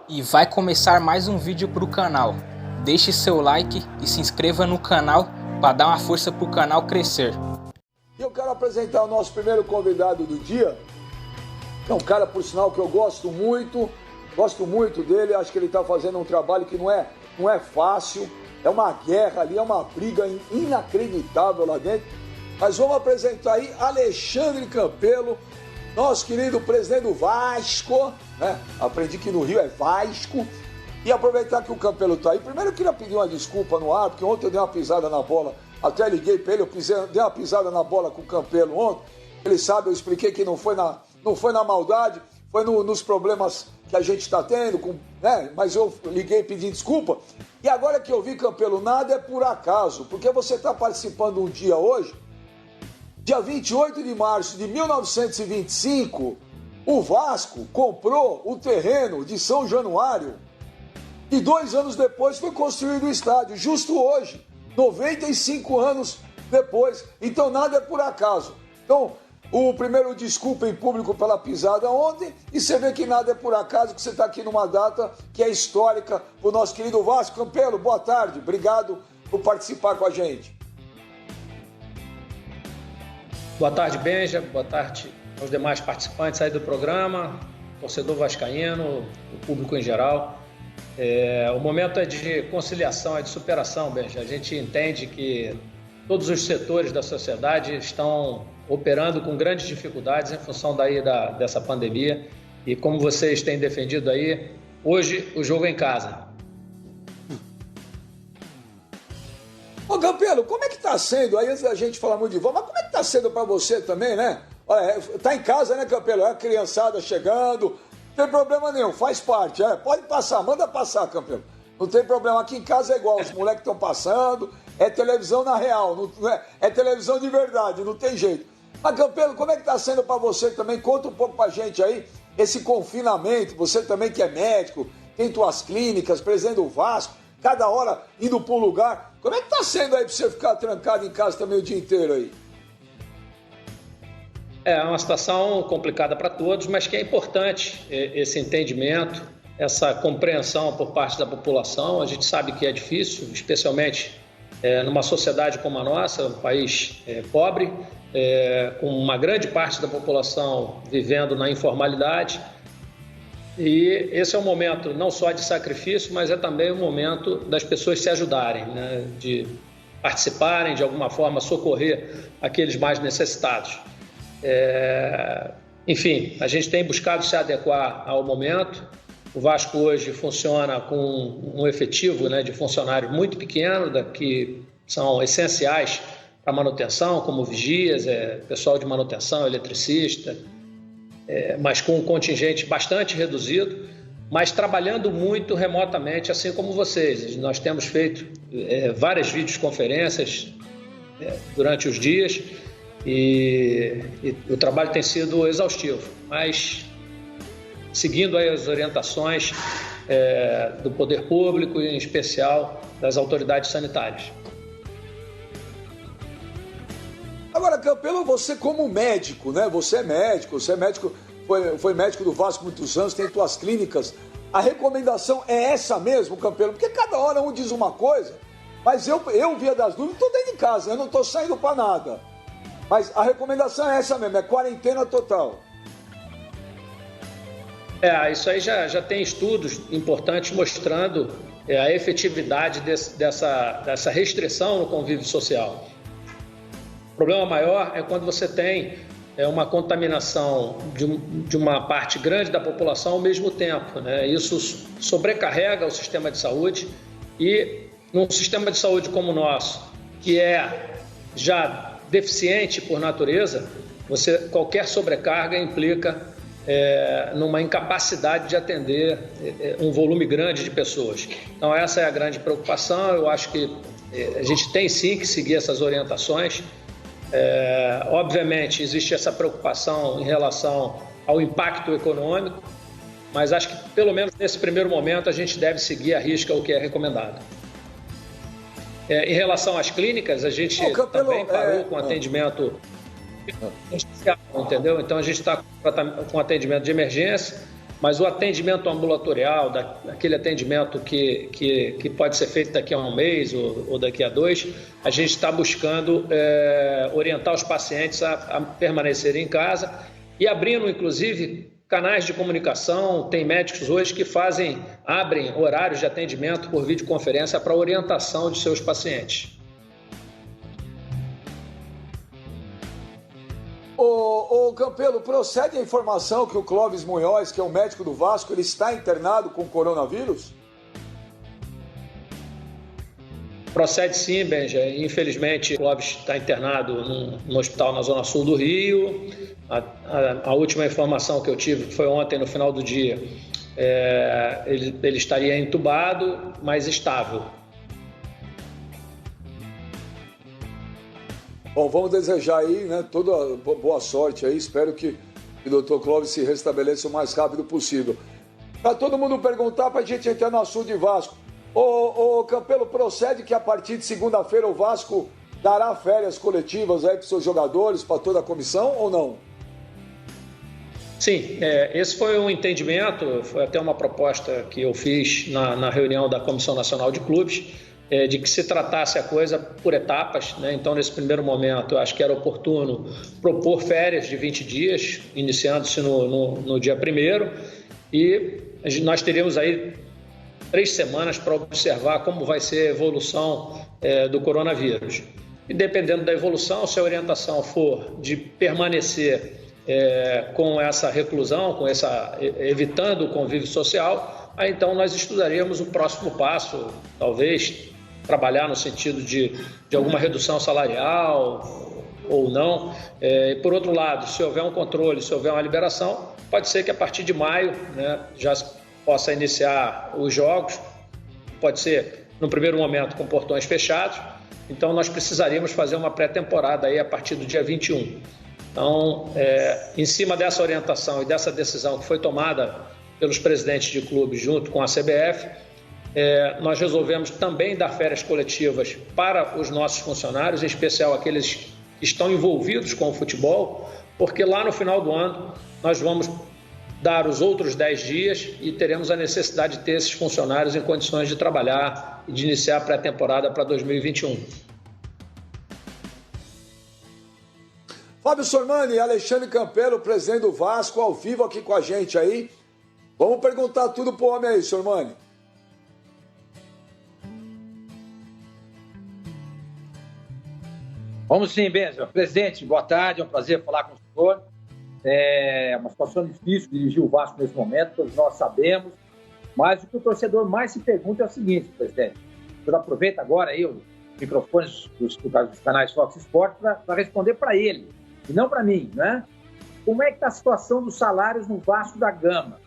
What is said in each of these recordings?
E vai começar mais um vídeo para o canal. Deixe seu like e se inscreva no canal para dar uma força para o canal crescer. Eu quero apresentar o nosso primeiro convidado do dia. É um cara, por sinal, que eu gosto muito dele. Acho que ele está fazendo um trabalho que não é fácil. É uma guerra ali, é uma briga inacreditável lá dentro. Mas vamos apresentar aí Alexandre Campelo, nosso querido presidente do Vasco, né? Aprendi que no Rio é Vasco. E aproveitar que o Campelo está aí. Primeiro eu queria pedir uma desculpa no ar, porque ontem eu dei uma pisada na bola. Até liguei para ele, dei uma pisada na bola com o Campelo ontem. Ele sabe, eu expliquei que não foi na maldade, foi nos problemas que a gente está tendo, né? Mas eu liguei pedindo desculpa. E agora que eu vi, Campelo, nada é por acaso, porque você está participando um dia hoje, dia 28 de março de 1925, o Vasco comprou o terreno de São Januário e 2 anos depois foi construído o estádio, justo hoje, 95 anos depois. Então nada é por acaso. Então, o primeiro desculpa em público pela pisada ontem, e você vê que nada é por acaso, que você está aqui numa data que é histórica para o nosso querido Vasco. Campelo, boa tarde, obrigado por participar com a gente. Boa tarde, Benja, boa tarde aos demais participantes aí do programa, torcedor vascaíno, o público em geral. O momento é de conciliação, é de superação, Benja. A gente entende que todos os setores da sociedade estão operando com grandes dificuldades em função dessa pandemia. E como vocês têm defendido aí, hoje o jogo é em casa. Ô Campelo, como é que tá sendo, aí antes da gente falar muito de vó, mas como é que tá sendo para você também, né? Olha, tá em casa, né, Campelo? É a criançada chegando, não tem problema nenhum, faz parte, pode passar, manda passar, Campelo. Não tem problema, aqui em casa é igual, os moleques estão passando, é televisão na real, é televisão de verdade, não tem jeito. Mas, Campelo, como é que tá sendo para você também? Conta um pouco pra gente aí, esse confinamento, você também que é médico, tem tuas clínicas, presidente do Vasco, cada hora indo para um lugar. Como é que tá sendo aí para você ficar trancado em casa também o dia inteiro aí? É uma situação complicada para todos, mas que é importante esse entendimento, essa compreensão por parte da população. A gente sabe que é difícil, especialmente numa sociedade como a nossa, um país pobre, com uma grande parte da população vivendo na informalidade. E esse é um momento não só de sacrifício, mas é também um momento das pessoas se ajudarem, né? De participarem, de alguma forma, socorrer aqueles mais necessitados. Enfim, a gente tem buscado se adequar ao momento. O Vasco hoje funciona com um efetivo, né, de funcionários muito pequeno, que são essenciais para a manutenção, como vigias, pessoal de manutenção, eletricista, mas com um contingente bastante reduzido, mas trabalhando muito remotamente, assim como vocês. Nós temos feito várias videoconferências durante os dias e o trabalho tem sido exaustivo, mas seguindo aí as orientações do poder público e, em especial, das autoridades sanitárias. Agora, Campelo, você como médico, né? Você é médico, foi médico do Vasco muitos anos, tem suas clínicas. A recomendação é essa mesmo, Campelo? Porque cada hora um diz uma coisa, mas eu via das dúvidas, estou dentro de casa, eu não estou saindo para nada. Mas a recomendação é essa mesmo, é quarentena total. Isso aí já tem estudos importantes mostrando a efetividade dessa restrição no convívio social. O problema maior é quando você tem uma contaminação de uma parte grande da população ao mesmo tempo, né? Isso sobrecarrega o sistema de saúde e num sistema de saúde como o nosso, que é já deficiente por natureza, qualquer sobrecarga implica numa incapacidade de atender um volume grande de pessoas. Então essa é a grande preocupação. Eu acho que a gente tem sim que seguir essas orientações. Obviamente existe essa preocupação em relação ao impacto econômico, mas acho que pelo menos nesse primeiro momento a gente deve seguir à risca o que é recomendado. Em relação às clínicas, a gente também parou com atendimento especial, entendeu? Então a gente está com atendimento de emergência, mas o atendimento ambulatorial, aquele atendimento que pode ser feito daqui a um mês ou daqui a 2, a gente está buscando orientar os pacientes a permanecerem em casa e abrindo, inclusive, canais de comunicação. Tem médicos hoje que abrem horários de atendimento por videoconferência para orientação de seus pacientes. Ô Campelo, procede a informação que o Clóvis Munhoz, que é o médico do Vasco, ele está internado com coronavírus? Procede sim, Benja. Infelizmente, o Clóvis está internado no hospital na Zona Sul do Rio. A última informação que eu tive, que foi ontem, no final do dia, ele estaria entubado, mas estável. Bom, vamos desejar aí, né, toda boa sorte aí. Espero que o doutor Clóvis se restabeleça o mais rápido possível. Para todo mundo perguntar, para a gente entrar no assunto de Vasco. Ô Campelo, procede que a partir de segunda-feira o Vasco dará férias coletivas aí para os seus jogadores, para toda a comissão ou não? Sim, esse foi um entendimento, foi até uma proposta que eu fiz na reunião da Comissão Nacional de Clubes, de que se tratasse a coisa por etapas, né? Então, nesse primeiro momento, eu acho que era oportuno propor férias de 20 dias, iniciando-se no dia 1º, e nós teríamos aí 3 semanas para observar como vai ser a evolução do coronavírus. E dependendo da evolução, se a orientação for de permanecer com essa reclusão, evitando o convívio social, aí então nós estudaríamos o próximo passo, talvez trabalhar no sentido de alguma redução salarial ou não. Por outro lado, se houver um controle, se houver uma liberação, pode ser que a partir de maio, né, já possa iniciar os jogos, pode ser no primeiro momento com portões fechados, então nós precisaríamos fazer uma pré-temporada aí a partir do dia 21. Então, em cima dessa orientação e dessa decisão que foi tomada pelos presidentes de clubes junto com a CBF, nós resolvemos também dar férias coletivas para os nossos funcionários, em especial aqueles que estão envolvidos com o futebol, porque lá no final do ano nós vamos dar os outros 10 dias e teremos a necessidade de ter esses funcionários em condições de trabalhar e de iniciar a pré-temporada para 2021. Fábio Sormani e Alexandre Campelo, presidente do Vasco, ao vivo aqui com a gente aí. Vamos perguntar tudo pro homem aí, Sormani. Vamos sim, Benja. Presidente, boa tarde, é um prazer falar com o senhor. É uma situação difícil dirigir o Vasco nesse momento, todos nós sabemos, mas o que o torcedor mais se pergunta é o seguinte, presidente, o senhor aproveita agora aí os microfones dos canais Fox Sports para responder para ele, e não para mim, né? Como é que está a situação dos salários no Vasco da Gama?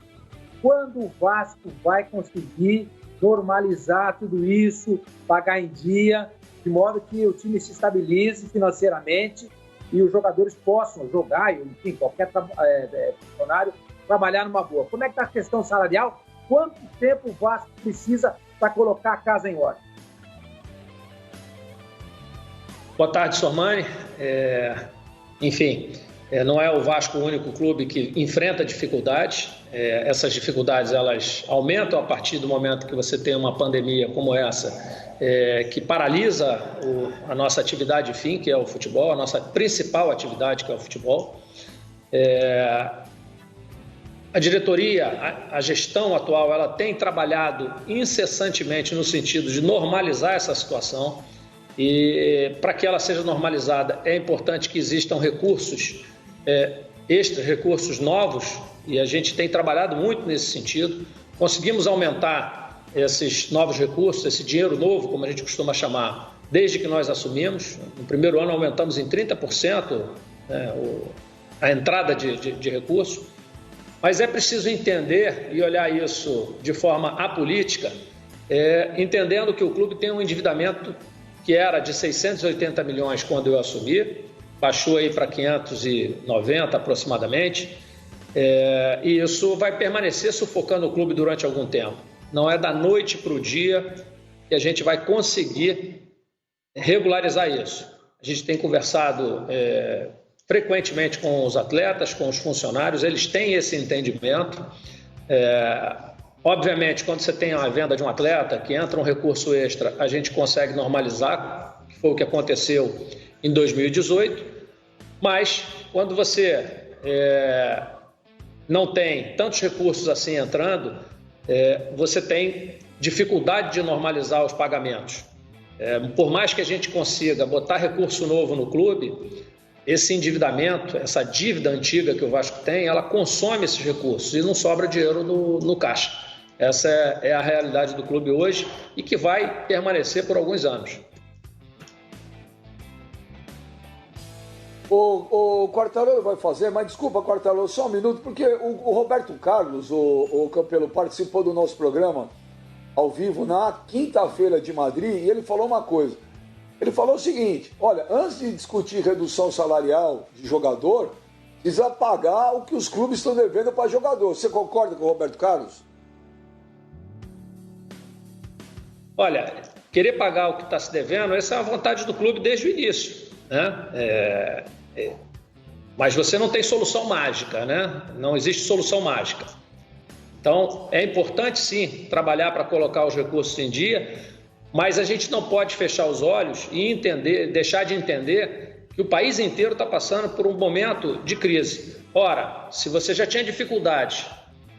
Quando o Vasco vai conseguir normalizar tudo isso, pagar em dia, de modo que o time se estabilize financeiramente e os jogadores possam jogar, e enfim, qualquer funcionário trabalhar numa boa. Como é que está a questão salarial? Quanto tempo o Vasco precisa para colocar a casa em ordem? Boa tarde, Sormani. Enfim, não é o Vasco o único clube que enfrenta dificuldades. Essas dificuldades elas aumentam a partir do momento que você tem uma pandemia como essa, que paralisa a nossa atividade fim, que é o futebol, a nossa principal atividade, que é o futebol. A diretoria, a gestão atual, ela tem trabalhado incessantemente no sentido de normalizar essa situação, e para que ela seja normalizada é importante que existam recursos extras, recursos novos, e a gente tem trabalhado muito nesse sentido. Conseguimos aumentar esses novos recursos, esse dinheiro novo, como a gente costuma chamar, desde que nós assumimos. No primeiro ano aumentamos em 30% a entrada de recursos, mas é preciso entender e olhar isso de forma apolítica, entendendo que o clube tem um endividamento que era de 680 milhões quando eu assumi, baixou aí para 590 aproximadamente, e isso vai permanecer sufocando o clube durante algum tempo. Não é da noite para o dia que a gente vai conseguir regularizar isso. A gente tem conversado frequentemente com os atletas, com os funcionários, eles têm esse entendimento. Obviamente, quando você tem a venda de um atleta, que entra um recurso extra, a gente consegue normalizar, que foi o que aconteceu em 2018, mas quando você não tem tantos recursos assim entrando, você tem dificuldade de normalizar os pagamentos. Por mais que a gente consiga botar recurso novo no clube, esse endividamento, essa dívida antiga que o Vasco tem, ela consome esses recursos e não sobra dinheiro no caixa. Essa é a realidade do clube hoje e que vai permanecer por alguns anos. O Quartarolo vai fazer, mas desculpa, Quartarolo, só um minuto, porque o Roberto Carlos, o Campelo, participou do nosso programa ao vivo na quinta-feira de Madrid e ele falou uma coisa. Ele falou o seguinte: olha, antes de discutir redução salarial de jogador, precisa pagar o que os clubes estão devendo para jogador. Você concorda com o Roberto Carlos? Olha, querer pagar o que está se devendo, essa é a vontade do clube desde o início, né? Mas você não tem solução mágica, né? Não existe solução mágica. Então, é importante sim trabalhar para colocar os recursos em dia, mas a gente não pode fechar os olhos e deixar de entender que o país inteiro está passando por um momento de crise. Ora, se você já tinha dificuldade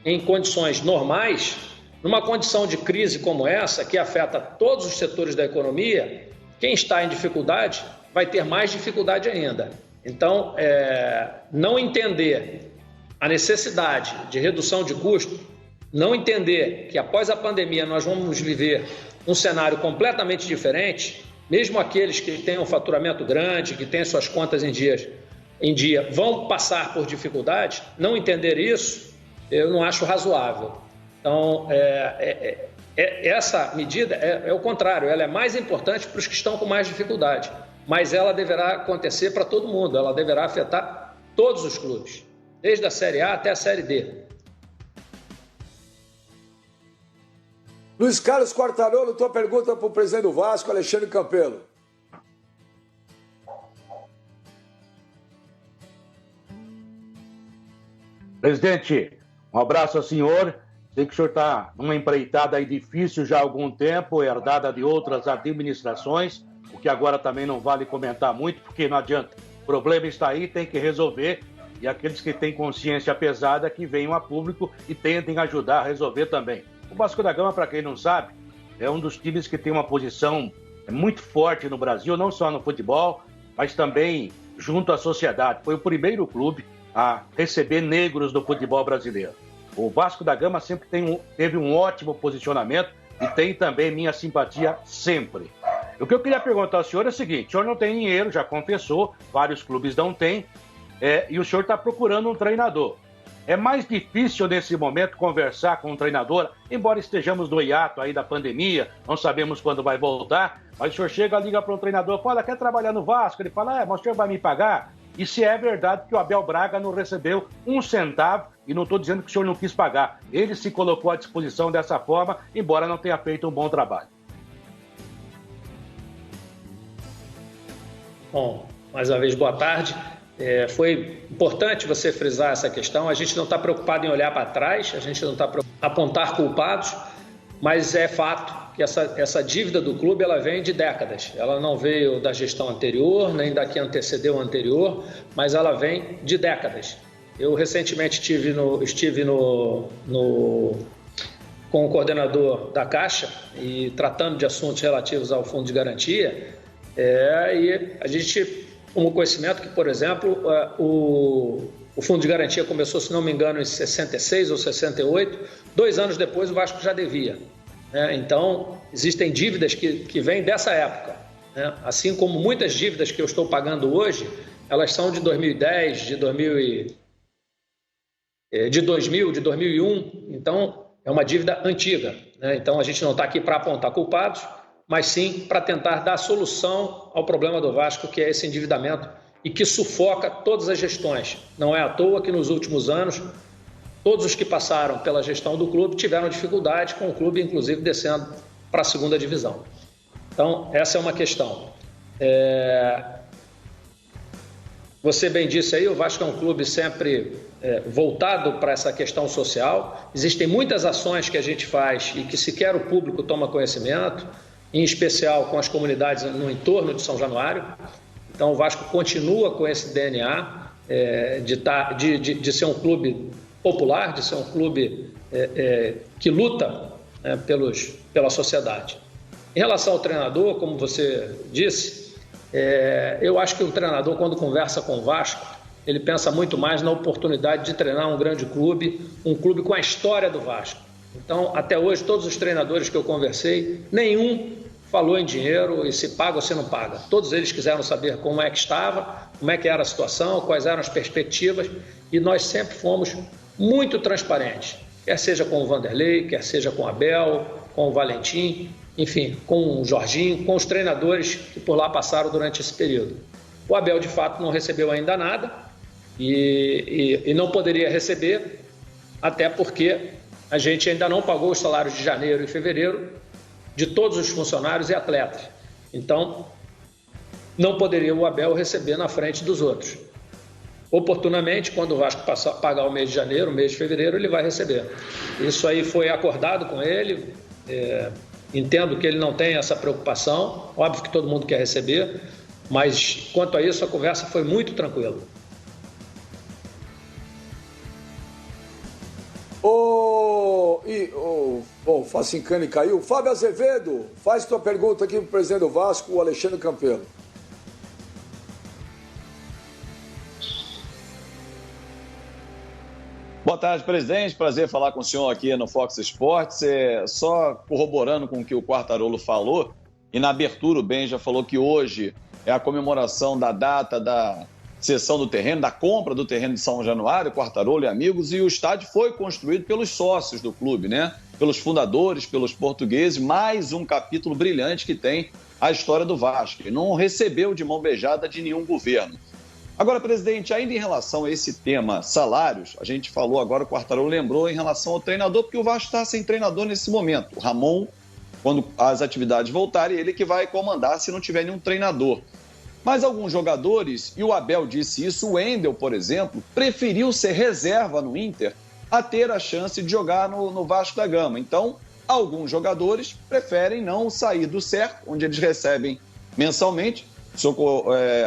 em condições normais, numa condição de crise como essa, que afeta todos os setores da economia, quem está em dificuldade vai ter mais dificuldade ainda. Então, não entender a necessidade de redução de custo, não entender que após a pandemia nós vamos viver um cenário completamente diferente, mesmo aqueles que têm um faturamento grande, que têm suas contas em dia, vão passar por dificuldade, não entender isso, eu não acho razoável. Então, essa medida é o contrário, ela é mais importante para os que estão com mais dificuldade, mas ela deverá acontecer para todo mundo, ela deverá afetar todos os clubes, desde a Série A até a Série D. Luiz Carlos Quartarolo, tua pergunta para o presidente do Vasco, Alexandre Campelo. Presidente, um abraço ao senhor. Sei que o senhor está numa empreitada aí difícil já há algum tempo, herdada de outras administrações, o que agora também não vale comentar muito, porque não adianta. O problema está aí, tem que resolver, e aqueles que têm consciência pesada que venham a público e tentem ajudar a resolver também. O Vasco da Gama, para quem não sabe, é um dos times que tem uma posição muito forte no Brasil, não só no futebol, mas também junto à sociedade. Foi o primeiro clube a receber negros do futebol brasileiro. O Vasco da Gama sempre teve um ótimo posicionamento e tem também minha simpatia sempre. O que eu queria perguntar ao senhor é o seguinte: o senhor não tem dinheiro, já confessou, vários clubes não têm, e o senhor está procurando um treinador. É mais difícil nesse momento conversar com um treinador, embora estejamos no hiato aí da pandemia, não sabemos quando vai voltar, mas o senhor chega, liga para um treinador, fala, quer trabalhar no Vasco? Ele fala, mas o senhor vai me pagar? E se é verdade que o Abel Braga não recebeu um centavo, e não estou dizendo que o senhor não quis pagar, ele se colocou à disposição dessa forma, embora não tenha feito um bom trabalho. Bom, mais uma vez, boa tarde. Foi importante você frisar essa questão. A gente não está preocupado em olhar para trás, a gente não está preocupado em apontar culpados, mas é fato que essa dívida do clube ela vem de décadas. Ela não veio da gestão anterior, nem da que antecedeu a anterior, mas ela vem de décadas. Eu recentemente estive com o coordenador da Caixa e tratando de assuntos relativos ao fundo de garantia, e a gente tomou conhecimento que, por exemplo, o fundo de garantia começou, se não me engano, em 66 ou 68, 2 anos depois o Vasco já devia. Então, existem dívidas que vêm dessa época. Assim como muitas dívidas que eu estou pagando hoje, elas são de 2010, de 2000, de 2001, então é uma dívida antiga. Então, a gente não está aqui para apontar culpados, mas sim para tentar dar solução ao problema do Vasco, que é esse endividamento e que sufoca todas as gestões. Não é à toa que nos últimos anos, todos os que passaram pela gestão do clube tiveram dificuldade, com o clube inclusive descendo para a segunda divisão. Então, essa é uma questão. Você bem disse aí, o Vasco é um clube sempre voltado para essa questão social. Existem muitas ações que a gente faz e que sequer o público toma conhecimento, em especial com as comunidades no entorno de São Januário. Então o Vasco continua com esse DNA de ser um clube popular, de ser um clube que luta pela sociedade. Em relação ao treinador, como você disse, eu acho que o treinador, quando conversa com o Vasco, ele pensa muito mais na oportunidade de treinar um grande clube, um clube com a história do Vasco. Então, até hoje, todos os treinadores que eu conversei, nenhum falou em dinheiro e se paga ou se não paga. Todos eles quiseram saber como é que estava, como é que era a situação, quais eram as perspectivas, e nós sempre fomos muito transparentes, quer seja com o Vanderlei, quer seja com o Abel, com o Valentim, enfim, com o Jorginho, com os treinadores que por lá passaram durante esse período. O Abel, de fato, não recebeu ainda nada e não poderia receber, até porque a gente ainda não pagou os salários de janeiro e fevereiro de todos os funcionários e atletas. Então, não poderia o Abel receber na frente dos outros. Oportunamente, quando o Vasco pagar o mês de janeiro, o mês de fevereiro, ele vai receber. Isso aí foi acordado com ele. Entendo que ele não tem essa preocupação, óbvio que todo mundo quer receber, mas quanto a isso a conversa foi muito tranquila. O Facincani caiu. Fábio Azevedo, faz tua pergunta aqui para o presidente do Vasco, o Alexandre Campelo. Boa tarde, presidente. Prazer falar com o senhor aqui no Fox Sports. Só corroborando com o que o Quartarolo falou, e na abertura o Ben já falou que hoje é a comemoração da data da cessão do terreno, da compra do terreno de São Januário, Quartarolo e amigos, e o estádio foi construído pelos sócios do clube, né? Pelos fundadores, pelos portugueses, mais um capítulo brilhante que tem a história do Vasco. E não recebeu de mão beijada de nenhum governo. Agora, presidente, ainda em relação a esse tema salários, a gente falou agora, o Quartarolo lembrou em relação ao treinador, porque o Vasco está sem treinador nesse momento. O Ramon, quando as atividades voltarem, ele que vai comandar se não tiver nenhum treinador. Mas alguns jogadores, e o Abel disse isso, o Wendel, por exemplo, preferiu ser reserva no Inter a ter a chance de jogar no Vasco da Gama. Então, alguns jogadores preferem não sair do cerco, onde eles recebem mensalmente. O senhor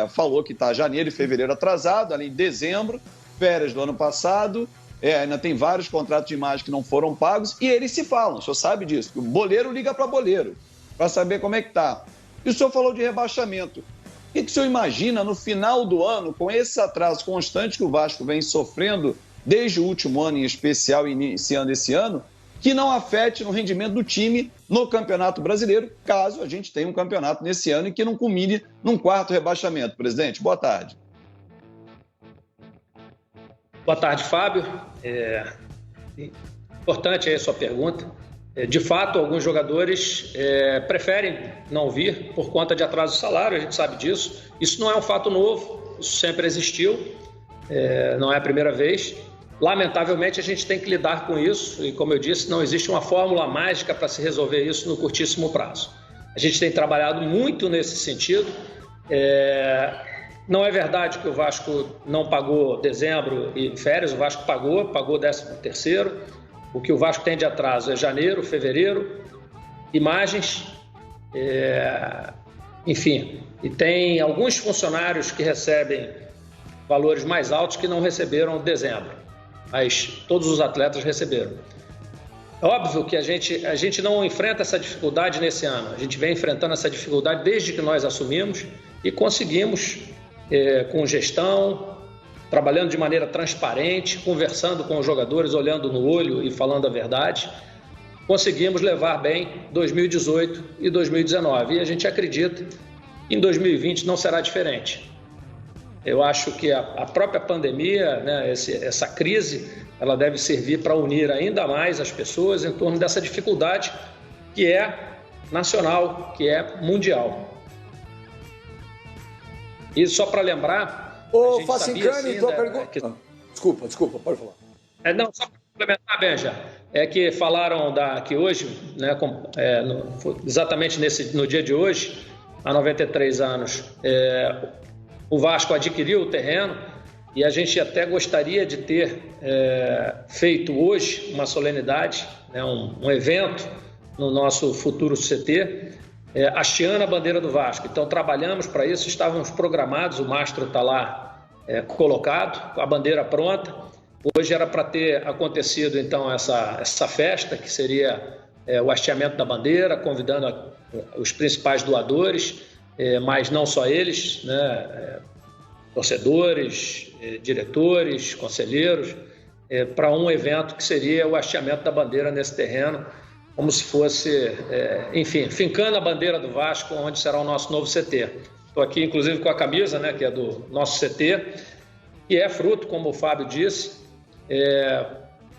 falou que está janeiro e fevereiro atrasado, além de dezembro, férias do ano passado, ainda tem vários contratos de imagem que não foram pagos, e eles se falam, o senhor sabe disso, o boleiro liga para boleiro, para saber como é que está. E o senhor falou de rebaixamento. O que o senhor imagina no final do ano, com esse atraso constante que o Vasco vem sofrendo desde o último ano, em especial iniciando esse ano, que não afete no rendimento do time no Campeonato Brasileiro, caso a gente tenha um campeonato nesse ano e que não culmine num quarto rebaixamento. Presidente, boa tarde. Boa tarde, Fábio. Importante aí a sua pergunta. De fato, alguns jogadores preferem não vir por conta de atraso de salário, a gente sabe disso. Isso não é um fato novo, isso sempre existiu, não é a primeira vez. Lamentavelmente, a gente tem que lidar com isso e, como eu disse, não existe uma fórmula mágica para se resolver isso no curtíssimo prazo. A gente tem trabalhado muito nesse sentido. Não é verdade que o Vasco não pagou dezembro e férias, o Vasco pagou 13º. O que o Vasco tem de atraso é janeiro, fevereiro, imagens, enfim. E tem alguns funcionários que recebem valores mais altos que não receberam dezembro. Mas todos os atletas receberam. É óbvio que a gente não enfrenta essa dificuldade nesse ano. A gente vem enfrentando essa dificuldade desde que nós assumimos e conseguimos, com gestão, trabalhando de maneira transparente, conversando com os jogadores, olhando no olho e falando a verdade, conseguimos levar bem 2018 e 2019. E a gente acredita que em 2020 não será diferente. Eu acho que a própria pandemia, né, essa crise, ela deve servir para unir ainda mais as pessoas em torno dessa dificuldade que é nacional, que é mundial. E só para lembrar... Ô, Facincani, tua pergunta... Desculpa, pode falar. Não, só para complementar, Benja, que falaram que hoje, né, exatamente no dia de hoje, há 93 anos, o Vasco adquiriu o terreno e a gente até gostaria de ter feito hoje uma solenidade, né, um evento no nosso futuro CT, hasteando a bandeira do Vasco. Então trabalhamos para isso, estávamos programados, o mastro está lá colocado, a bandeira pronta. Hoje era para ter acontecido então essa festa, que seria o hasteamento da bandeira, convidando os principais doadores, mas não só eles, né, torcedores, diretores, conselheiros, para um evento que seria o hasteamento da bandeira nesse terreno, como se fosse, enfim, fincando a bandeira do Vasco, onde será o nosso novo CT. Estou aqui, inclusive, com a camisa, né, que é do nosso CT, que é fruto, como o Fábio disse,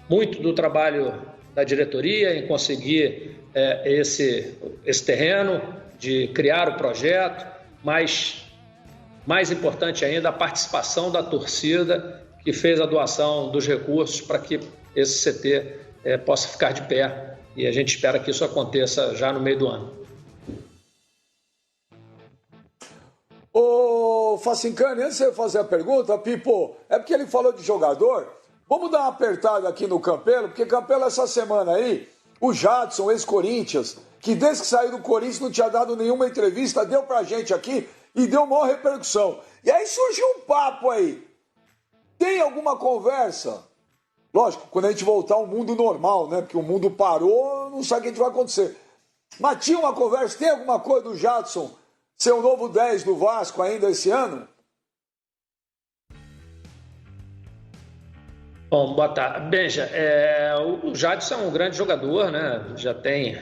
muito do trabalho da diretoria em conseguir esse terreno, de criar o projeto, mas mais importante ainda, a participação da torcida que fez a doação dos recursos para que esse CT possa ficar de pé. E a gente espera que isso aconteça já no meio do ano. Ô, Facincani, antes de você fazer a pergunta, Pipo, é porque ele falou de jogador. Vamos dar uma apertada aqui no Campelo, porque Campelo, essa semana aí, o Jadson, ex-Corinthians, que desde que saiu do Corinthians não tinha dado nenhuma entrevista, deu pra gente aqui e deu maior repercussão. E aí surgiu um papo aí. Tem alguma conversa? Lógico, quando a gente voltar ao mundo normal, né? Porque o mundo parou, não sabe o que vai acontecer. Mas tinha uma conversa, tem alguma coisa do Jadson ser o novo 10 do Vasco ainda esse ano? Bom, boa tarde. Benja, o Jadson é um grande jogador, né? Já tem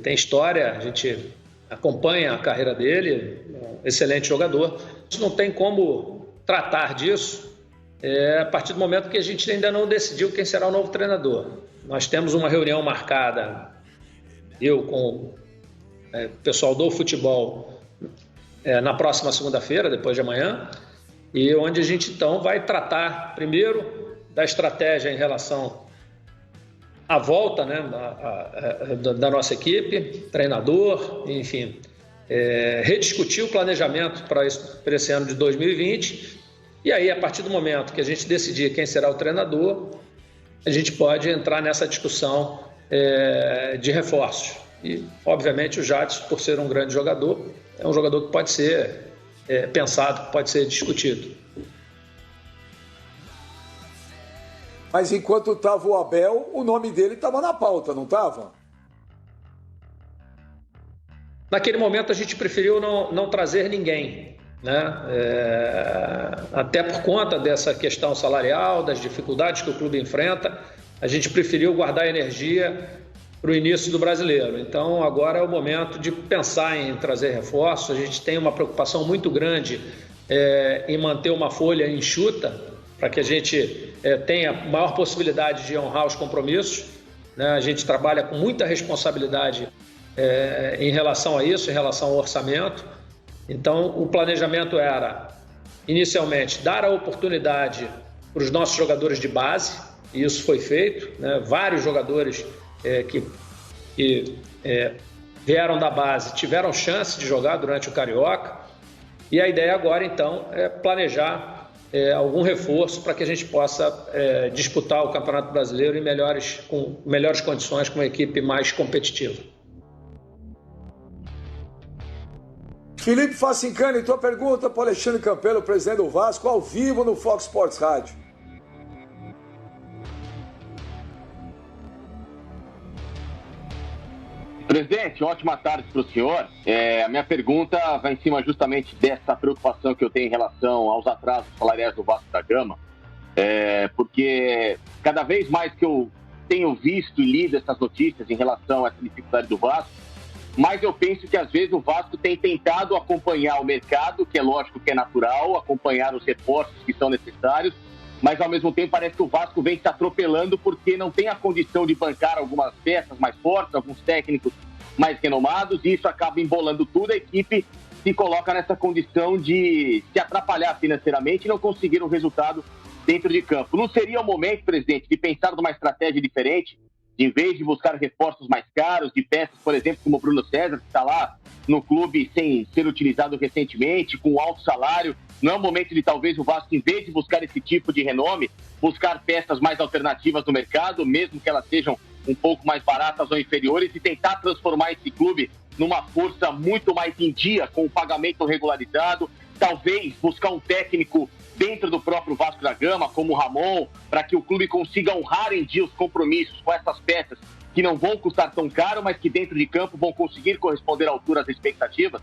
história, a gente acompanha a carreira dele, um excelente jogador. A gente não tem como tratar disso a partir do momento que a gente ainda não decidiu quem será o novo treinador. Nós temos uma reunião marcada, eu com o pessoal do futebol, na próxima segunda-feira, depois de amanhã, e onde a gente então vai tratar primeiro da estratégia em relação à volta, né, da nossa equipe, treinador, enfim, rediscutir o planejamento para esse ano de 2020. E aí, a partir do momento que a gente decidir quem será o treinador, a gente pode entrar nessa discussão de reforços. E, obviamente, o Jadson, por ser um grande jogador, é um jogador que pode ser pensado, que pode ser discutido. Mas enquanto estava o Abel, o nome dele estava na pauta, não estava? Naquele momento, a gente preferiu não trazer ninguém, né? Até por conta dessa questão salarial, das dificuldades que o clube enfrenta, a gente preferiu guardar energia para o início do Brasileiro. Então agora é o momento de pensar em trazer reforços. A gente tem uma preocupação muito grande em manter uma folha enxuta para que a gente tenha maior possibilidade de honrar os compromissos, né? A gente trabalha com muita responsabilidade em relação a isso, em relação ao orçamento. Então, o planejamento era, inicialmente, dar a oportunidade para os nossos jogadores de base, e isso foi feito, né? Vários jogadores que vieram da base tiveram chance de jogar durante o Carioca, e a ideia agora, então, é planejar algum reforço para que a gente possa disputar o Campeonato Brasileiro com melhores condições, com uma equipe mais competitiva. Felipe Facincani, tua pergunta para o Alexandre Campelo, presidente do Vasco, ao vivo no Fox Sports Rádio. Presidente, ótima tarde para o senhor. A minha pergunta vai em cima justamente dessa preocupação que eu tenho em relação aos atrasos salariais do Vasco da Gama, porque cada vez mais que eu tenho visto e lido essas notícias em relação a essa dificuldade do Vasco, mas eu penso que às vezes o Vasco tem tentado acompanhar o mercado, que é lógico que é natural, acompanhar os reforços que são necessários, mas ao mesmo tempo parece que o Vasco vem se atropelando porque não tem a condição de bancar algumas peças mais fortes, alguns técnicos mais renomados, e isso acaba embolando tudo, a equipe se coloca nessa condição de se atrapalhar financeiramente e não conseguir um resultado dentro de campo. Não seria o momento, presidente, de pensar numa estratégia diferente, de, em vez de buscar reforços mais caros, de peças por exemplo, como o Bruno César, que está lá no clube sem ser utilizado recentemente, com alto salário. Não é o momento de talvez o Vasco, em vez de buscar esse tipo de renome, buscar peças mais alternativas no mercado, mesmo que elas sejam um pouco mais baratas ou inferiores, e tentar transformar esse clube numa força muito mais em dia, com o pagamento regularizado, talvez buscar um técnico dentro do próprio Vasco da Gama, como o Ramon, para que o clube consiga honrar em dia os compromissos com essas peças que não vão custar tão caro, mas que dentro de campo vão conseguir corresponder à altura das expectativas?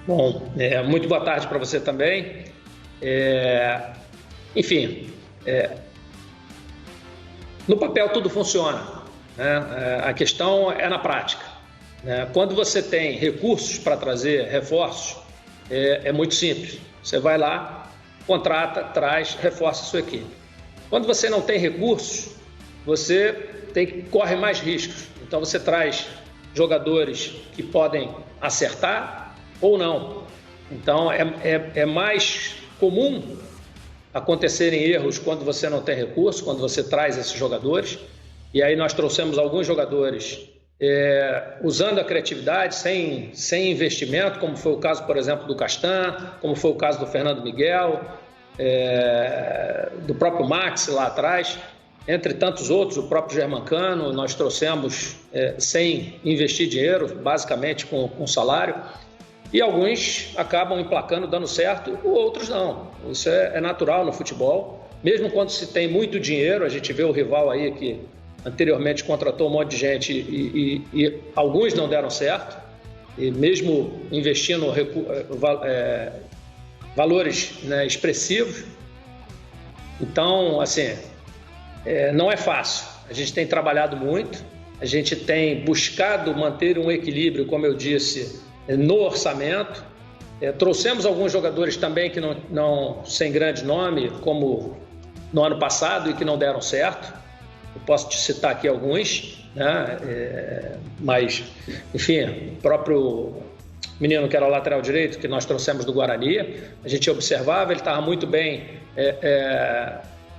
Bom, muito boa tarde para você também. No papel tudo funciona, né? A questão é na prática, né? Quando você tem recursos para trazer reforços, é muito simples. Você vai lá, contrata, traz, reforça a sua equipe. Quando você não tem recursos, você corre mais riscos. Então você traz jogadores que podem acertar ou não. Então é mais comum acontecerem erros quando você não tem recursos, quando você traz esses jogadores. E aí nós trouxemos alguns jogadores usando a criatividade, sem investimento, como foi o caso, por exemplo, do Castan, como foi o caso do Fernando Miguel, do próprio Max lá atrás, entre tantos outros, o próprio Germancano, nós trouxemos sem investir dinheiro, basicamente com salário, e alguns acabam emplacando, dando certo, outros não. Isso é natural no futebol, mesmo quando se tem muito dinheiro. A gente vê o rival aí que anteriormente contratou um monte de gente e alguns não deram certo, e mesmo investindo valores, né, expressivos. Então, assim, não é fácil. A gente tem trabalhado muito, a gente tem buscado manter um equilíbrio, como eu disse, no orçamento. Trouxemos alguns jogadores também que não sem grande nome, como no ano passado, e que não deram certo. Eu posso te citar aqui alguns, né? Mas, enfim, o próprio menino que era o lateral direito, que nós trouxemos do Guarani, a gente observava, ele estava muito bem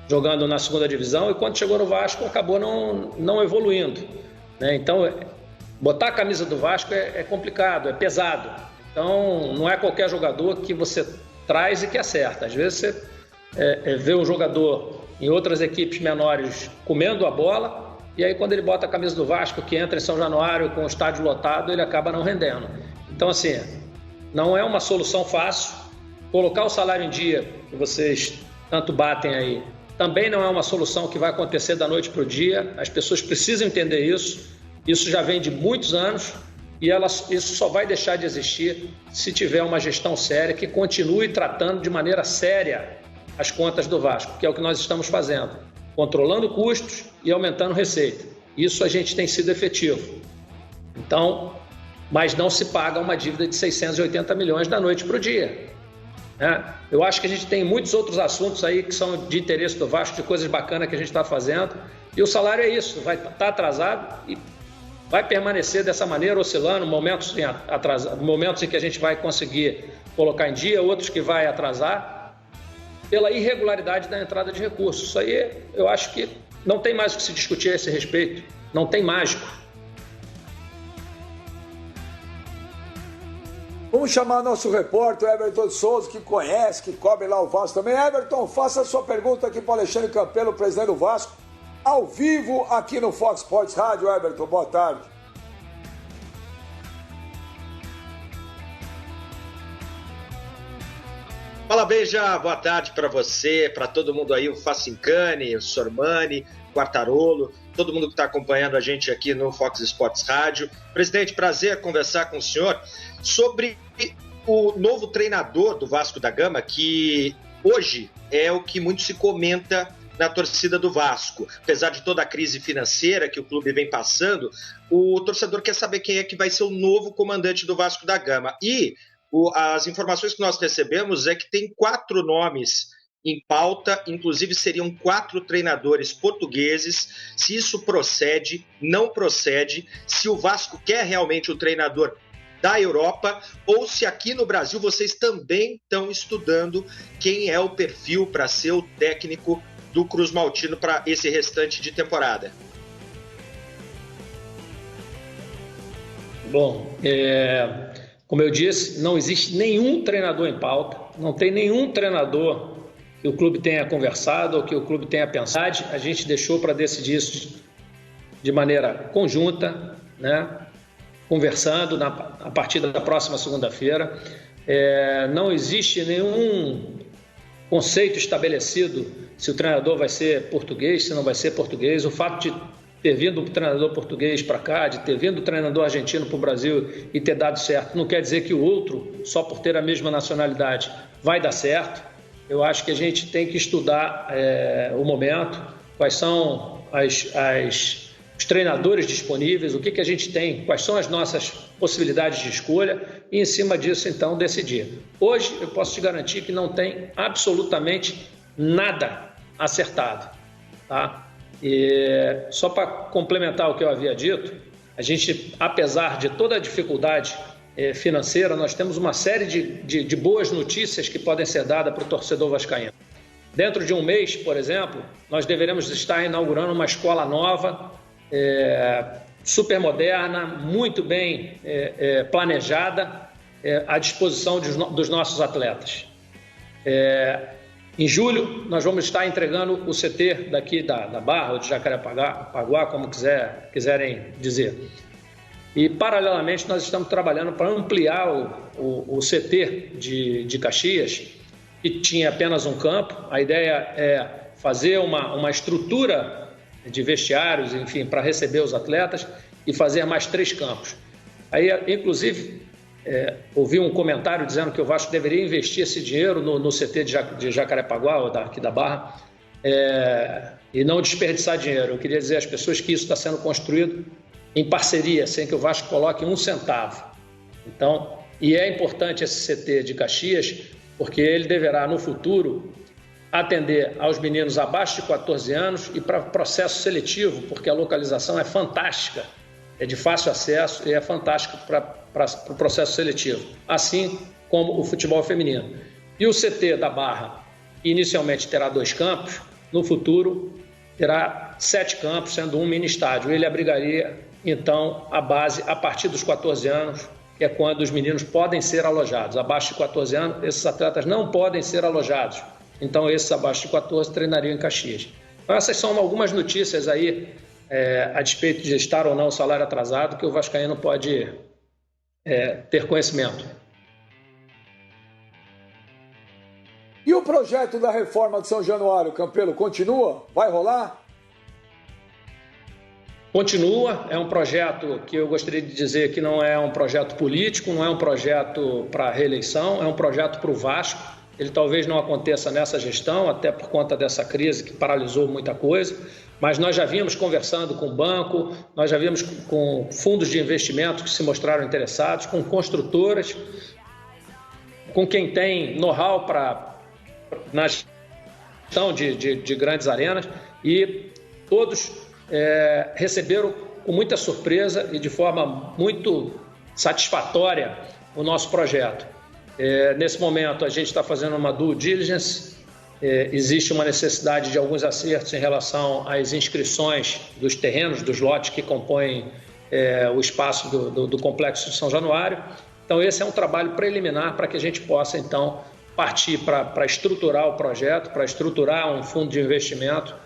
jogando na segunda divisão, e quando chegou no Vasco acabou não evoluindo, né? Então, botar a camisa do Vasco é complicado, é pesado. Então, não é qualquer jogador que você traz e que acerta. Às vezes você vê um jogador em outras equipes menores comendo a bola, e aí quando ele bota a camisa do Vasco, que entra em São Januário com o estádio lotado, ele acaba não rendendo. Então, assim, não é uma solução fácil. Colocar o salário em dia, que vocês tanto batem aí, também não é uma solução que vai acontecer da noite para o dia. As pessoas precisam entender isso. Isso já vem de muitos anos, e isso só vai deixar de existir se tiver uma gestão séria que continue tratando de maneira séria as contas do Vasco, que é o que nós estamos fazendo, controlando custos e aumentando receita. Isso a gente tem sido efetivo. Então, mas não se paga uma dívida de 680 milhões da noite para o dia, né? Eu acho que a gente tem muitos outros assuntos aí que são de interesse do Vasco, de coisas bacanas que a gente está fazendo, e o salário é isso, vai estar atrasado e vai permanecer dessa maneira, oscilando, momentos em que a gente vai conseguir colocar em dia, outros que vai atrasar, pela irregularidade da entrada de recursos. Isso aí eu acho que não tem mais o que se discutir a esse respeito, não tem mágico. Vamos chamar nosso repórter Everton Souza, que conhece, que cobre lá o Vasco também. Everton, faça a sua pergunta aqui para o Alexandre Campelo, presidente do Vasco, ao vivo aqui no Fox Sports Rádio. Everton, boa tarde. Fala, Beija, boa tarde para você, para todo mundo aí, o Facincani, o Sormani, Quartarolo, todo mundo que está acompanhando a gente aqui no Fox Sports Rádio. Presidente, prazer conversar com o senhor sobre o novo treinador do Vasco da Gama, que hoje é o que muito se comenta na torcida do Vasco. Apesar de toda a crise financeira que o clube vem passando, o torcedor quer saber quem é que vai ser o novo comandante do Vasco da Gama. E as informações que nós recebemos é que tem 4 nomes em pauta, inclusive seriam 4 treinadores portugueses. Se isso procede, não procede, se o Vasco quer realmente o treinador da Europa, ou se aqui no Brasil vocês também estão estudando quem é o perfil para ser o técnico do Cruz Maltino para esse restante de temporada? Bom, como eu disse, não existe nenhum treinador em pauta, não tem nenhum treinador que o clube tenha conversado ou que o clube tenha pensado. A gente deixou para decidir isso de maneira conjunta, né? Conversando a partir da próxima segunda-feira. Não existe nenhum conceito estabelecido se o treinador vai ser português, se não vai ser português. O fato de ter vindo um treinador português para cá, de ter vindo um treinador argentino para o Brasil e ter dado certo, não quer dizer que o outro, só por ter a mesma nacionalidade, vai dar certo. Eu acho que a gente tem que estudar o momento, quais são os treinadores disponíveis, o que a gente tem, quais são as nossas possibilidades de escolha e, em cima disso, então, decidir. Hoje, eu posso te garantir que não tem absolutamente nada acertado, tá? E só para complementar o que eu havia dito, a gente, apesar de toda a dificuldade financeira, nós temos uma série de boas notícias que podem ser dadas para o torcedor vascaíno. Dentro de um mês, por exemplo, nós deveremos estar inaugurando uma escola nova, super moderna, muito bem planejada, à disposição dos nossos atletas. Em julho, nós vamos estar entregando o CT daqui da Barra, ou de Jacarepaguá, como quiserem dizer. E, paralelamente, nós estamos trabalhando para ampliar o CT de Caxias, que tinha apenas um campo. A ideia é fazer uma estrutura de vestiários, enfim, para receber os atletas e fazer mais 3 campos. Aí, inclusive, ouvi um comentário dizendo que o Vasco deveria investir esse dinheiro no CT de Jacarepaguá, ou aqui da Barra, e não desperdiçar dinheiro. Eu queria dizer às pessoas que isso está sendo construído em parceria, sem que o Vasco coloque um centavo. Então, e é importante esse CT de Caxias, porque ele deverá, no futuro, atender aos meninos abaixo de 14 anos e para processo seletivo, porque a localização é fantástica, é de fácil acesso e é fantástica para o processo seletivo, assim como o futebol feminino. E o CT da Barra inicialmente terá 2 campos, no futuro terá 7 campos, sendo um mini estádio. Ele abrigaria, então, a base a partir dos 14 anos, que é quando os meninos podem ser alojados. Abaixo de 14 anos, esses atletas não podem ser alojados. Então, esses abaixo de 14 treinariam em Caxias. Então, essas são algumas notícias aí, a despeito de estar ou não o salário atrasado, que o vascaíno pode ter conhecimento. E o projeto da reforma de São Januário, Campelo, continua? Vai rolar? Continua, é um projeto que eu gostaria de dizer que não é um projeto político, não é um projeto para reeleição, é um projeto para o Vasco. Ele talvez não aconteça nessa gestão, até por conta dessa crise que paralisou muita coisa, mas nós já vínhamos conversando com o banco, nós já vínhamos com fundos de investimento que se mostraram interessados, com construtoras, com quem tem know-how na gestão de grandes arenas, e todos receberam com muita surpresa e de forma muito satisfatória o nosso projeto. Nesse momento, a gente está fazendo uma due diligence, existe uma necessidade de alguns acertos em relação às inscrições dos terrenos, dos lotes que compõem o espaço do Complexo de São Januário. Então, esse é um trabalho preliminar para que a gente possa, então, partir para estruturar o projeto, para estruturar um fundo de investimento,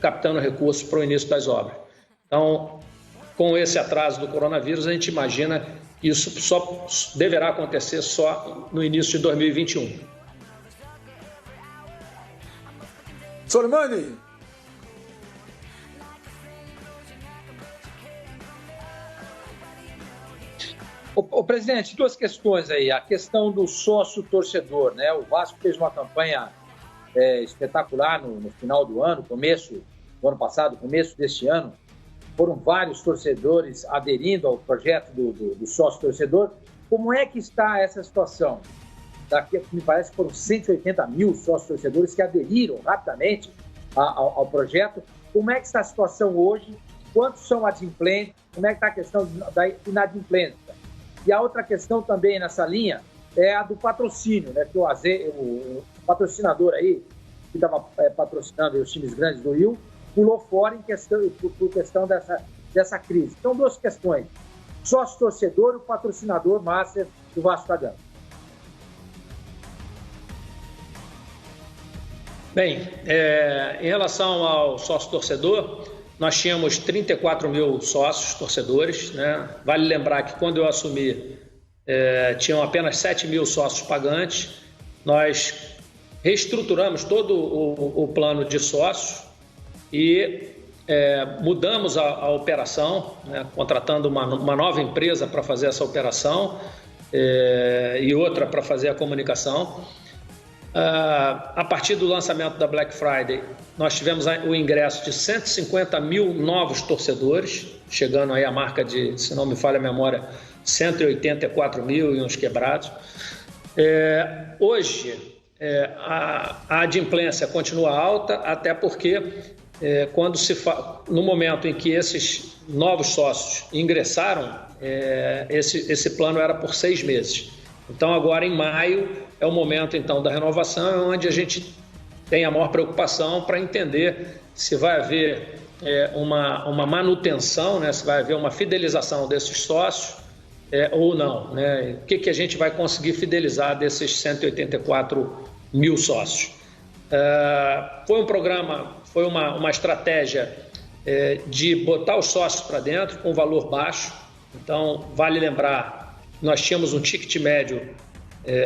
captando recursos para o início das obras. Então, com esse atraso do coronavírus, a gente imagina que isso só deverá acontecer só no início de 2021. Sormani. Ô, presidente, 2 questões aí. A questão do sócio-torcedor, né? O Vasco fez uma campanha espetacular no final do ano, começo do ano passado, começo deste ano. Foram vários torcedores aderindo ao projeto do sócio-torcedor. Como é que está essa situação? Me parece que foram 180 mil sócios-torcedores que aderiram rapidamente ao projeto. Como é que está a situação hoje? Quantos são adimplentes? Como é que está a questão da inadimplência? E a outra questão também nessa linha é a do patrocínio, né? Que o patrocinador aí, estava patrocinando os times grandes do Rio, pulou fora por questão dessa crise. Então, duas questões. Sócio-torcedor e o patrocinador master do Vasco da Gama. Bem, em relação ao sócio-torcedor, nós tínhamos 34 mil sócios torcedores, né? Vale lembrar que quando eu assumi, tinham apenas 7 mil sócios pagantes. Nós reestruturamos todo o plano de sócios e mudamos a operação, né? Contratando uma nova empresa para fazer essa operação e outra para fazer a comunicação. A partir do lançamento da Black Friday, nós tivemos o ingresso de 150 mil novos torcedores, chegando aí a marca de, se não me falha a memória, 184 mil e uns quebrados. Hoje, a adimplência continua alta, até porque no momento em que esses novos sócios ingressaram, esse plano era por 6 meses. Então, agora em maio é o momento então da renovação, onde a gente tem a maior preocupação para entender se vai haver uma manutenção, né? Se vai haver uma fidelização desses sócios ou não, né? O que a gente vai conseguir fidelizar desses 184 mil sócios. Foi um programa, foi uma estratégia de botar os sócios para dentro com valor baixo. Então, vale lembrar, nós tínhamos um ticket médio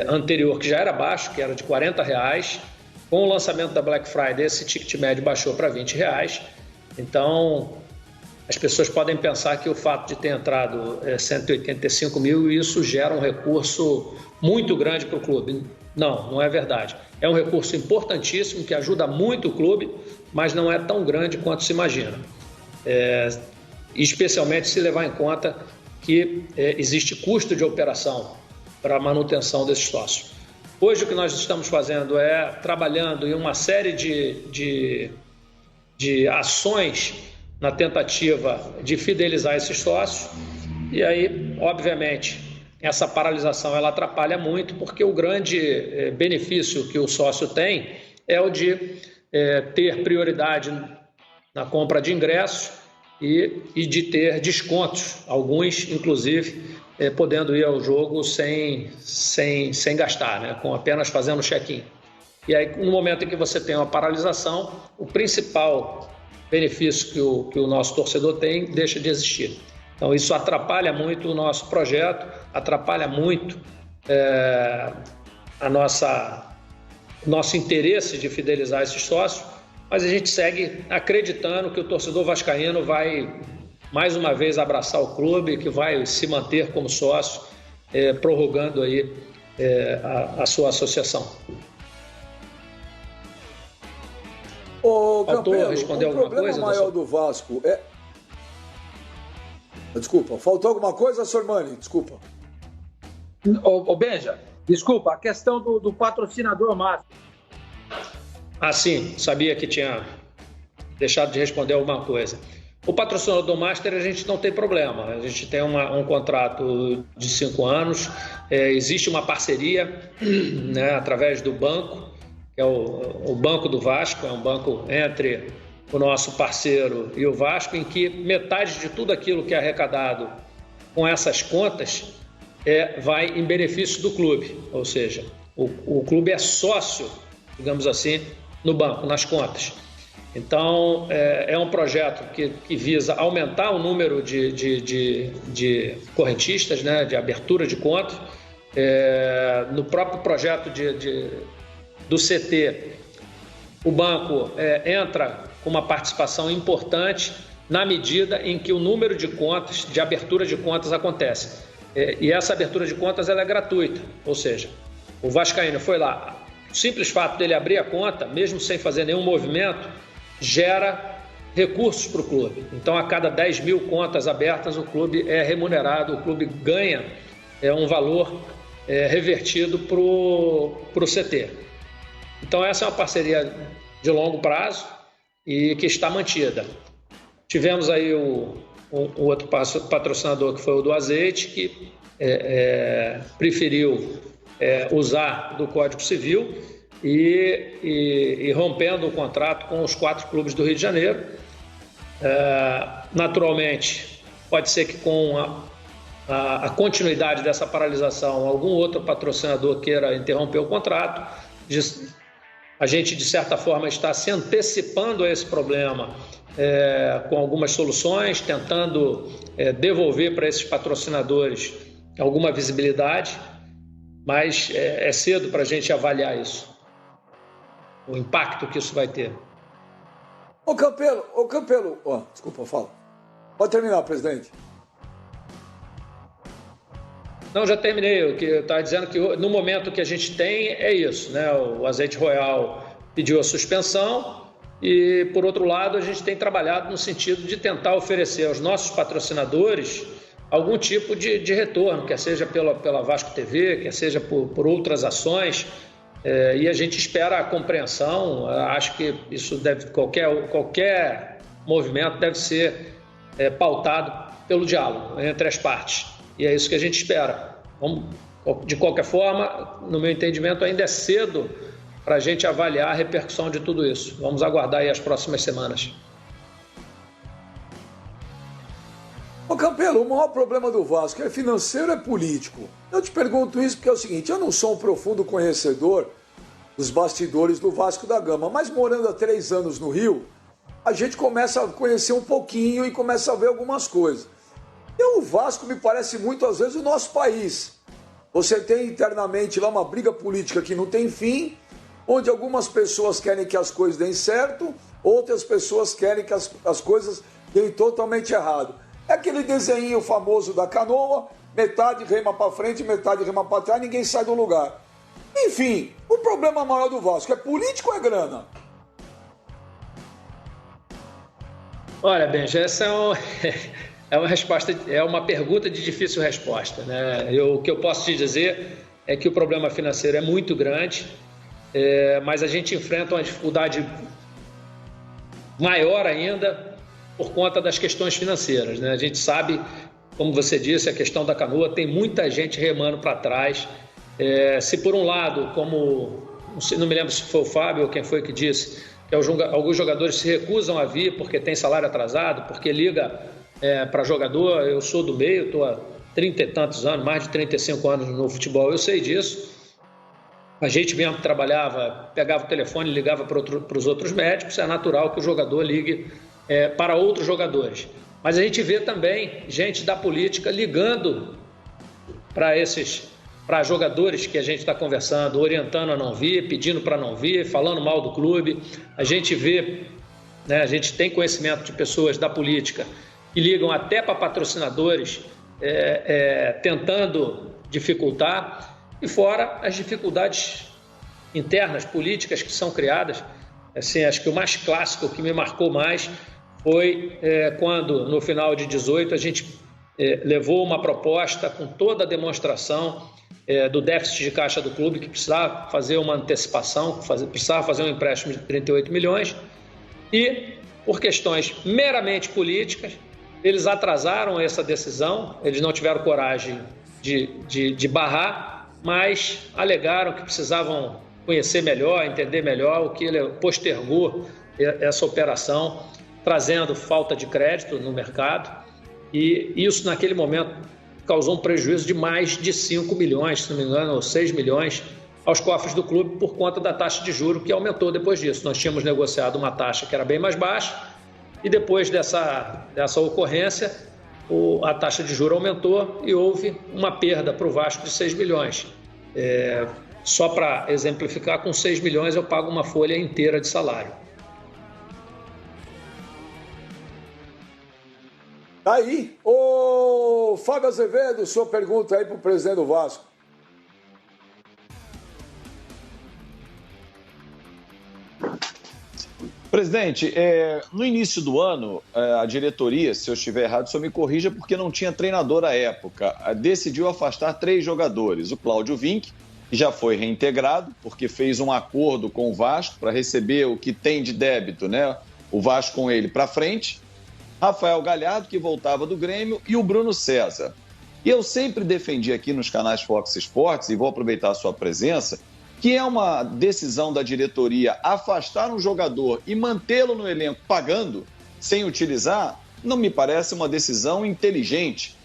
anterior que já era baixo, que era de R$40. Com o lançamento da Black Friday, esse ticket médio baixou para R$20. Então, as pessoas podem pensar que o fato de ter entrado 185 mil, isso gera um recurso muito grande para o clube. Não é verdade. É um recurso importantíssimo que ajuda muito o clube, mas não é tão grande quanto se imagina. Especialmente se levar em conta que existe custo de operação para a manutenção desses sócios. Hoje o que nós estamos fazendo é trabalhando em uma série de ações na tentativa de fidelizar esses sócios, e aí, obviamente, essa paralisação ela atrapalha muito, porque o grande benefício que o sócio tem é o de ter prioridade na compra de ingressos e de ter descontos, alguns, inclusive, podendo ir ao jogo sem gastar, né? Com apenas fazendo check-in. E aí, no momento em que você tem uma paralisação, o principal benefício que o nosso torcedor tem deixa de existir. Então, isso atrapalha muito o nosso projeto, atrapalha muito o nosso interesse de fidelizar esses sócios, mas a gente segue acreditando que o torcedor vascaíno vai, mais uma vez, abraçar o clube, que vai se manter como sócio, prorrogando aí a sua associação. Faltou responder alguma coisa? O problema maior do Vasco Desculpa, faltou alguma coisa, Sormani? Desculpa. Benja, desculpa, a questão do patrocinador máximo. Sim, sabia que tinha deixado de responder alguma coisa. O patrocinador master a gente não tem problema, a gente tem um contrato de 5 anos, existe uma parceria, né, através do banco, que é o Banco do Vasco, é um banco entre o nosso parceiro e o Vasco, em que metade de tudo aquilo que é arrecadado com essas contas vai em benefício do clube, ou seja, o clube é sócio, digamos assim, no banco, nas contas. Então, é um projeto que visa aumentar o número de correntistas, né, de abertura de conta. No próprio projeto do CT, o banco entra com uma participação importante na medida em que o número de contas, de abertura de contas acontece. E essa abertura de contas ela é gratuita, ou seja, o vascaíno foi lá, o simples fato dele abrir a conta, mesmo sem fazer nenhum movimento, gera recursos para o clube. Então, a cada 10 mil contas abertas, o clube é remunerado, o clube ganha um valor revertido para o CT. Então, essa é uma parceria de longo prazo e que está mantida. Tivemos aí o outro patrocinador, que foi o do azeite, que preferiu usar do Código Civil, e rompendo o contrato com os 4 clubes do Rio de Janeiro. Naturalmente, pode ser que com a continuidade dessa paralisação, algum outro patrocinador queira interromper o contrato. A gente, de certa forma, está se antecipando a esse problema com algumas soluções, tentando devolver para esses patrocinadores alguma visibilidade, mas é cedo para a gente avaliar isso, o impacto que isso vai ter. Ô Campelo, desculpa, fala. Pode terminar, presidente. Não, já terminei. O que eu estava dizendo que no momento que a gente tem é isso, né? O Azeite Royal pediu a suspensão e, por outro lado, a gente tem trabalhado no sentido de tentar oferecer aos nossos patrocinadores algum tipo de retorno, quer seja pela Vasco TV, quer seja por outras ações, e a gente espera a compreensão. Acho que isso qualquer movimento deve ser pautado pelo diálogo entre as partes. E é isso que a gente espera. De qualquer forma, no meu entendimento, ainda é cedo para a gente avaliar a repercussão de tudo isso. Vamos aguardar aí as próximas semanas. Ô Campelo, o maior problema do Vasco é financeiro, é político. Eu te pergunto isso porque é o seguinte: eu não sou um profundo conhecedor dos bastidores do Vasco da Gama, mas morando há 3 anos no Rio, a gente começa a conhecer um pouquinho e começa a ver algumas coisas. E o Vasco me parece muito, às vezes, o nosso país. Você tem internamente lá uma briga política que não tem fim, onde algumas pessoas querem que as coisas deem certo, outras pessoas querem que as coisas deem totalmente errado. É aquele desenho famoso da canoa, metade rema para frente, metade rema para trás, ninguém sai do lugar. Enfim, o problema maior do Vasco é político ou é grana? Olha, Benja, essa é uma pergunta de difícil resposta, né? O que eu posso te dizer é que o problema financeiro é muito grande, mas a gente enfrenta uma dificuldade maior ainda por conta das questões financeiras, né? A gente sabe, como você disse, a questão da canoa tem muita gente remando para trás. Se por um lado, não me lembro se foi o Fábio ou quem foi que disse, que alguns jogadores se recusam a vir porque tem salário atrasado, porque liga para jogador. Eu sou do meio, estou há 30 e tantos anos, mais de 35 anos no futebol, eu sei disso. A gente mesmo trabalhava, pegava o telefone e ligava para os outros médicos, é natural que o jogador ligue para outros jogadores. Mas a gente vê também gente da política ligando para jogadores que a gente está conversando, orientando a não vir, pedindo para não vir, falando mal do clube. A gente vê, né, a gente tem conhecimento de pessoas da política que ligam até para patrocinadores tentando dificultar, e fora as dificuldades internas, políticas que são criadas. Assim, acho que o mais clássico, que me marcou mais, foi quando, no final de 2018, a gente levou uma proposta com toda a demonstração do déficit de caixa do clube, que precisava fazer uma antecipação, precisava fazer um empréstimo de 38 milhões, e, por questões meramente políticas, eles atrasaram essa decisão, eles não tiveram coragem de barrar, mas alegaram que precisavam conhecer melhor, entender melhor, o que ele postergou essa operação, trazendo falta de crédito no mercado, e isso naquele momento causou um prejuízo de mais de 5 milhões, se não me engano, ou 6 milhões aos cofres do clube por conta da taxa de juros, que aumentou depois disso. Nós tínhamos negociado uma taxa que era bem mais baixa, e depois dessa ocorrência, a taxa de juros aumentou e houve uma perda para o Vasco de 6 milhões. Só para exemplificar, com 6 milhões eu pago uma folha inteira de salário. Aí, ô Fábio Azevedo, sua pergunta aí para o presidente do Vasco. Presidente, no início do ano, a diretoria, se eu estiver errado, só me corrija, porque não tinha treinador à época, decidiu afastar 3 jogadores. O Cláudio Vinck, que já foi reintegrado, porque fez um acordo com o Vasco para receber o que tem de débito, né? O Vasco com ele para frente. Rafael Galhardo, que voltava do Grêmio, e o Bruno César. E eu sempre defendi aqui nos canais Fox Sports, e vou aproveitar a sua presença, que é uma decisão da diretoria afastar um jogador e mantê-lo no elenco pagando, sem utilizar, não me parece uma decisão inteligente,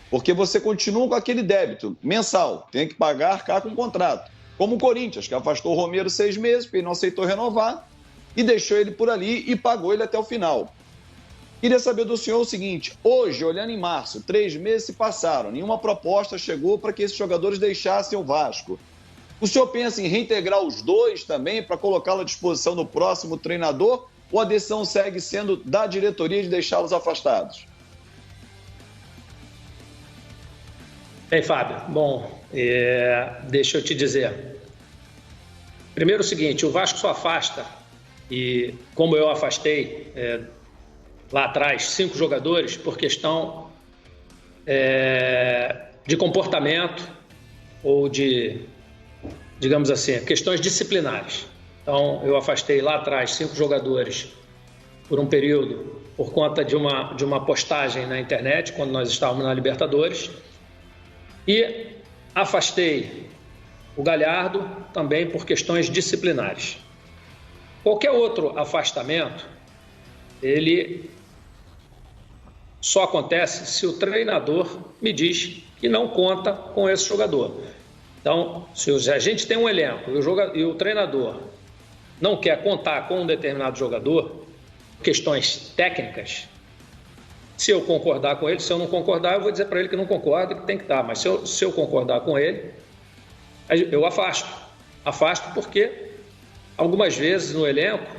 porque você continua com aquele débito mensal, tem que pagar cá com o contrato. Como o Corinthians, que afastou o Romero 6 meses, porque ele não aceitou renovar, e deixou ele por ali e pagou ele até o final. Queria saber do senhor o seguinte, hoje, olhando em março, 3 meses se passaram, nenhuma proposta chegou para que esses jogadores deixassem o Vasco. O senhor pensa em reintegrar os dois também para colocá-lo à disposição do próximo treinador ou a decisão segue sendo da diretoria de deixá-los afastados? Bem, Fábio, bom, deixa eu te dizer. Primeiro o seguinte, o Vasco só afasta, e como eu afastei lá atrás 5 jogadores por questão de comportamento ou de, digamos assim, questões disciplinares. Então, eu afastei lá atrás 5 jogadores por um período por conta de uma postagem na internet, quando nós estávamos na Libertadores, e afastei o Galhardo também por questões disciplinares. Qualquer outro afastamento, ele só acontece se o treinador me diz que não conta com esse jogador. Então, se a gente tem um elenco e o treinador não quer contar com um determinado jogador, questões técnicas, se eu concordar com ele, se eu não concordar, eu vou dizer para ele que não concordo, que tem que estar. Mas se eu concordar com ele, eu afasto. Afasto porque algumas vezes no elenco,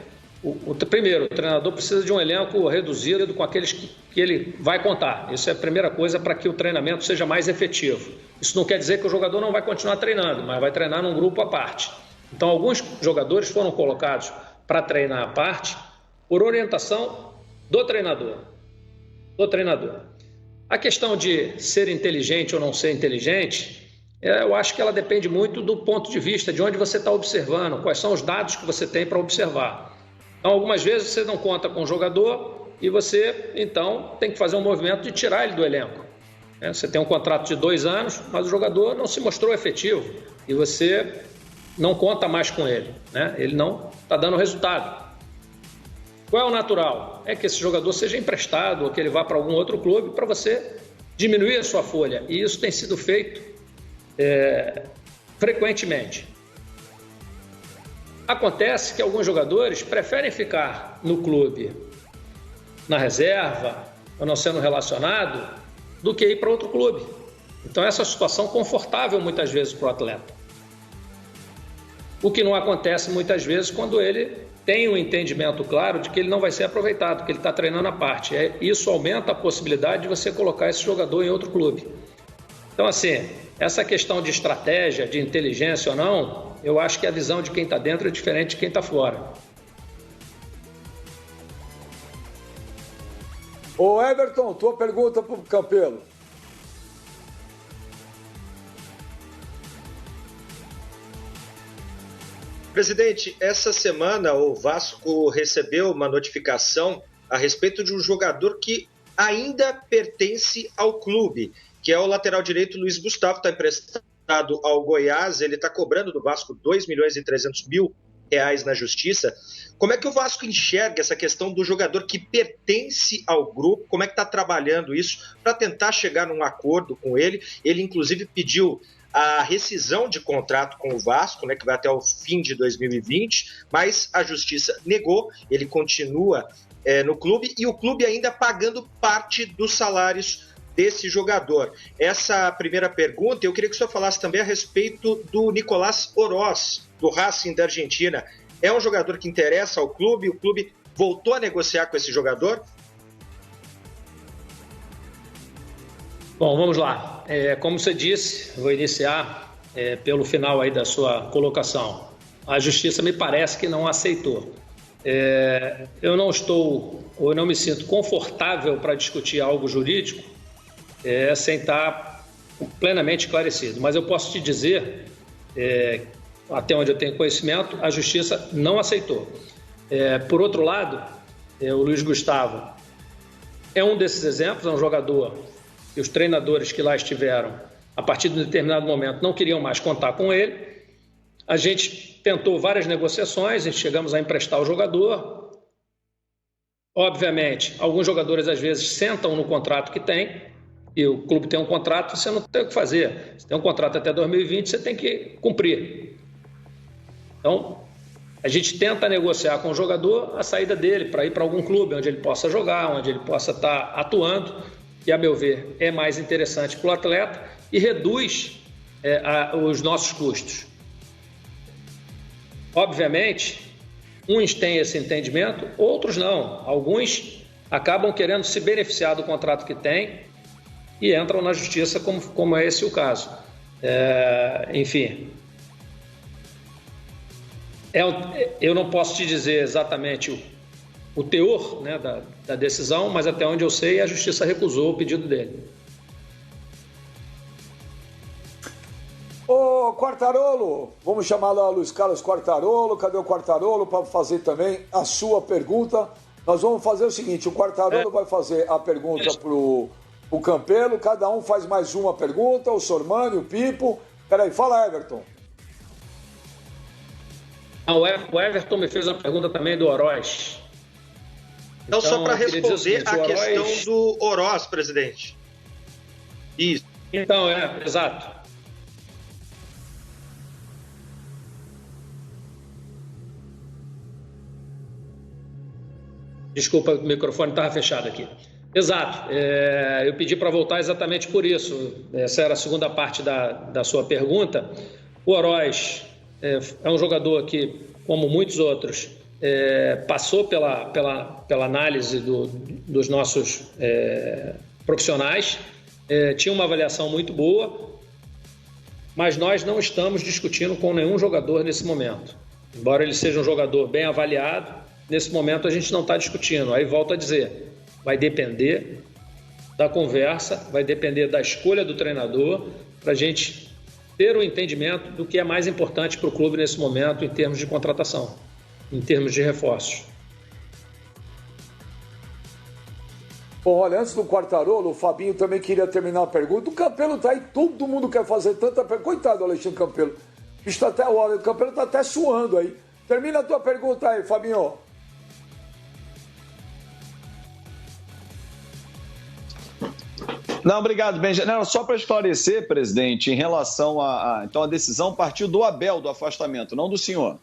primeiro, o treinador precisa de um elenco reduzido com aqueles que ele vai contar. Isso é a primeira coisa para que o treinamento seja mais efetivo. Isso não quer dizer que o jogador não vai continuar treinando, mas vai treinar num grupo à parte. Então, alguns jogadores foram colocados para treinar à parte por orientação do treinador. A questão de ser inteligente ou não ser inteligente, eu acho que ela depende muito do ponto de vista, de onde você está observando, quais são os dados que você tem para observar. Então, algumas vezes você não conta com o jogador e você, então, tem que fazer um movimento de tirar ele do elenco. Você tem um contrato de 2 anos, mas o jogador não se mostrou efetivo e você não conta mais com ele, né? Ele não está dando resultado. Qual é o natural? É que esse jogador seja emprestado ou que ele vá para algum outro clube para você diminuir a sua folha. E isso tem sido feito frequentemente. Acontece que alguns jogadores preferem ficar no clube na reserva ou não sendo relacionado do que ir para outro clube. Então essa é uma situação confortável muitas vezes para o atleta. O que não acontece muitas vezes quando ele tem um entendimento claro de que ele não vai ser aproveitado, que ele está treinando à parte. Isso aumenta a possibilidade de você colocar esse jogador em outro clube. Então, assim, essa questão de estratégia, de inteligência ou não, eu acho que a visão de quem está dentro é diferente de quem está fora. Ô Everton, tua pergunta para o Campelo. Presidente, essa semana o Vasco recebeu uma notificação a respeito de um jogador que ainda pertence ao clube, que é o lateral direito Luiz Gustavo, está emprestado ao Goiás, ele está cobrando do Vasco R$2.300.000 na justiça. Como é que o Vasco enxerga essa questão do jogador que pertence ao grupo? Como é que está trabalhando isso para tentar chegar num acordo com ele? Ele, inclusive, pediu a rescisão de contrato com o Vasco, né, que vai até o fim de 2020, mas a justiça negou, ele continua no clube e o clube ainda pagando parte dos salários desse jogador. Essa primeira pergunta, eu queria que o senhor falasse também a respeito do Nicolás Oroz, do Racing da Argentina. É um jogador que interessa ao clube, o clube voltou a negociar com esse jogador? Bom, vamos lá. Como você disse, vou iniciar pelo final aí da sua colocação. A Justiça me parece que não aceitou. Eu não estou, ou não me sinto confortável para discutir algo jurídico sem estar plenamente esclarecido. Mas eu posso te dizer, até onde eu tenho conhecimento, a Justiça não aceitou. Por outro lado, o Luiz Gustavo é um desses exemplos, é um jogador e os treinadores que lá estiveram, a partir de um determinado momento, não queriam mais contar com ele. A gente tentou várias negociações e chegamos a emprestar o jogador. Obviamente, alguns jogadores às vezes sentam no contrato que tem, e o clube tem um contrato, você não tem o que fazer. Você tem um contrato até 2020, você tem que cumprir. Então, a gente tenta negociar com o jogador a saída dele para ir para algum clube onde ele possa jogar, onde ele possa estar atuando, que, a meu ver, é mais interessante para o atleta e reduz os nossos custos. Obviamente, uns têm esse entendimento, outros não. Alguns acabam querendo se beneficiar do contrato que têm e entram na justiça, como é esse o caso. Enfim, eu não posso te dizer exatamente o teor, né, da decisão, mas até onde eu sei, a justiça recusou o pedido dele. Ô, Quartarolo, vamos chamar lá o Luiz Carlos Quartarolo. Cadê o Quartarolo para fazer também a sua pergunta? Nós vamos fazer o seguinte, o Quartarolo vai fazer a pergunta pro Campelo, cada um faz mais uma pergunta, o Sormani, o Pipo. Peraí, fala, Everton. O Everton me fez uma pergunta também do Oroz. Então só para responder a questão do Oroz, presidente. Isso. Então, exato. Desculpa, o microfone estava fechado aqui. Exato. Eu pedi para voltar exatamente por isso. Essa era a segunda parte da sua pergunta. O Oroz é um jogador que, como muitos outros, passou pela análise dos nossos profissionais, tinha uma avaliação muito boa, mas nós não estamos discutindo com nenhum jogador nesse momento. Embora ele seja um jogador bem avaliado, nesse momento a gente não está discutindo. Aí volto a dizer, vai depender da conversa, vai depender da escolha do treinador para a gente ter o entendimento do que é mais importante para o clube nesse momento em termos de contratação, em termos de reforços. Bom, olha, antes do Quartarolo, o Fabinho também queria terminar a pergunta. O Campelo tá aí, todo mundo quer fazer tanta pergunta. Coitado do Alexandre Campelo. O bicho tá até, o Campelo tá até suando aí. Termina a tua pergunta aí, Fabinho. Não, obrigado, Benja. Não, só para esclarecer, presidente, em relação então a decisão partiu do Abel do afastamento, não do senhor.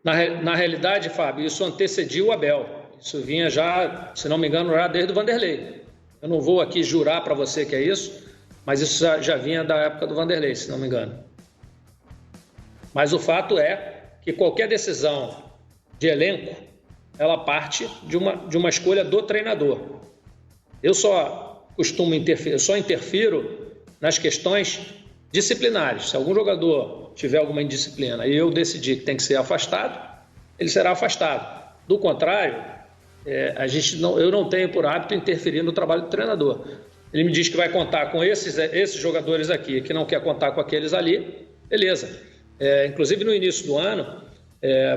Na realidade, Fábio, isso antecedia o Abel. Isso vinha já, se não me engano, já desde o Vanderlei. Eu não vou aqui jurar para você que é isso, mas isso já vinha da época do Vanderlei, se não me engano. Mas o fato é que qualquer decisão de elenco, ela parte de uma escolha do treinador. Eu só costumo interferir, só interfiro nas questões disciplinares. Se algum jogador tiver alguma indisciplina e eu decidir que tem que ser afastado, ele será afastado. Do contrário, eu não tenho por hábito interferir no trabalho do treinador. Ele me diz que vai contar com esses jogadores aqui, que não quer contar com aqueles ali, beleza. Inclusive, no início do ano,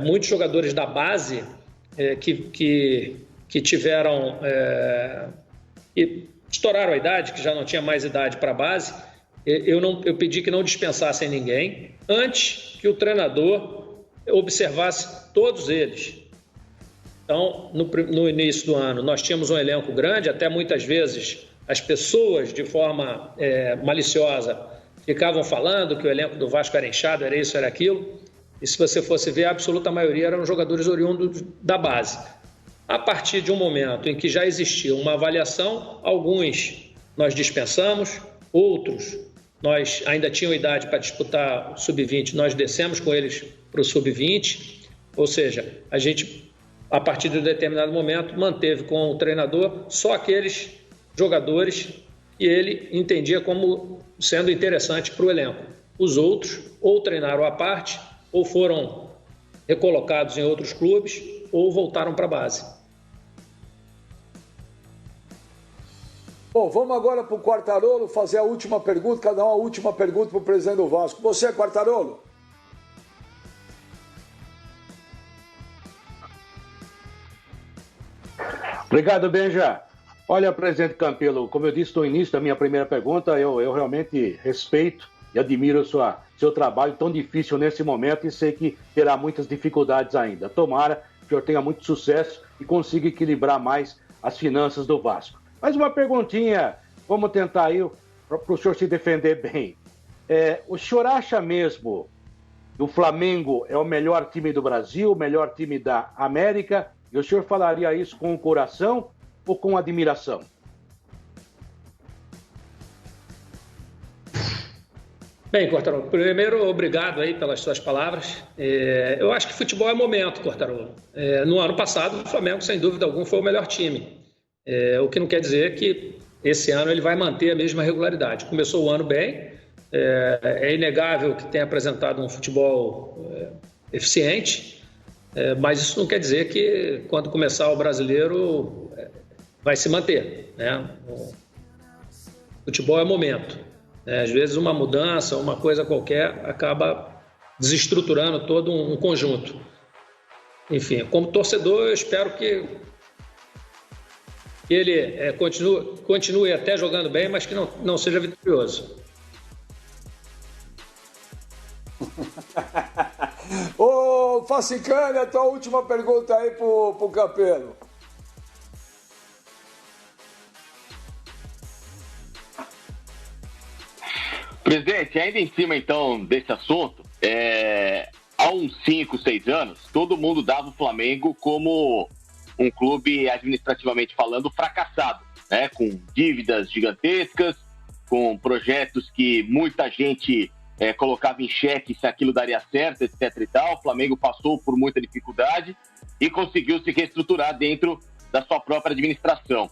muitos jogadores da base que tiveram, que estouraram a idade, que já não tinha mais idade para a base, eu pedi que não dispensassem ninguém, antes que o treinador observasse todos eles. Então, no início do ano, nós tínhamos um elenco grande, até muitas vezes as pessoas, de forma maliciosa, ficavam falando que o elenco do Vasco era inchado, era isso, era aquilo. E se você fosse ver, a absoluta maioria eram jogadores oriundos da base. A partir de um momento em que já existia uma avaliação, alguns nós dispensamos, outros nós ainda tinham idade para disputar o sub-20, nós descemos com eles para o sub-20, ou seja, a gente, a partir de um determinado momento, manteve com o treinador só aqueles jogadores que ele entendia como sendo interessante para o elenco. Os outros ou treinaram à parte, ou foram recolocados em outros clubes, ou voltaram para a base. Bom, vamos agora para o Quartarolo fazer a última pergunta, cada um a última pergunta para o presidente do Vasco. Você, Quartarolo? Obrigado, Benja. Olha, presidente Campelo, como eu disse no início da minha primeira pergunta, eu realmente respeito e admiro seu trabalho tão difícil nesse momento e sei que terá muitas dificuldades ainda. Tomara que o senhor tenha muito sucesso e consiga equilibrar mais as finanças do Vasco. Mais uma perguntinha, vamos tentar aí para o senhor se defender bem. O senhor acha mesmo que o Flamengo é o melhor time do Brasil, o melhor time da América? E o senhor falaria isso com o coração ou com admiração? Bem, Quartarolo, primeiro, obrigado aí pelas suas palavras. Eu acho que futebol é momento, Quartarolo. No ano passado, o Flamengo, sem dúvida alguma, foi o melhor time. O que não quer dizer que esse ano ele vai manter a mesma regularidade. Começou o ano bem, é inegável que tenha apresentado um futebol eficiente, mas isso não quer dizer que quando começar o Brasileiro vai se manter, né? O futebol é momento. Às vezes uma mudança, uma coisa qualquer, acaba desestruturando todo um conjunto. Enfim, como torcedor, eu espero que ele continue até jogando bem, mas que não seja vitorioso. Ô, Facicani, a tua última pergunta aí pro Campelo. Presidente, ainda em cima, então, desse assunto, há uns 5, 6 anos, todo mundo dava o Flamengo como um clube, administrativamente falando, fracassado, né? Com dívidas gigantescas, com projetos que muita gente colocava em xeque se aquilo daria certo, etc. e tal. O Flamengo passou por muita dificuldade e conseguiu se reestruturar dentro da sua própria administração.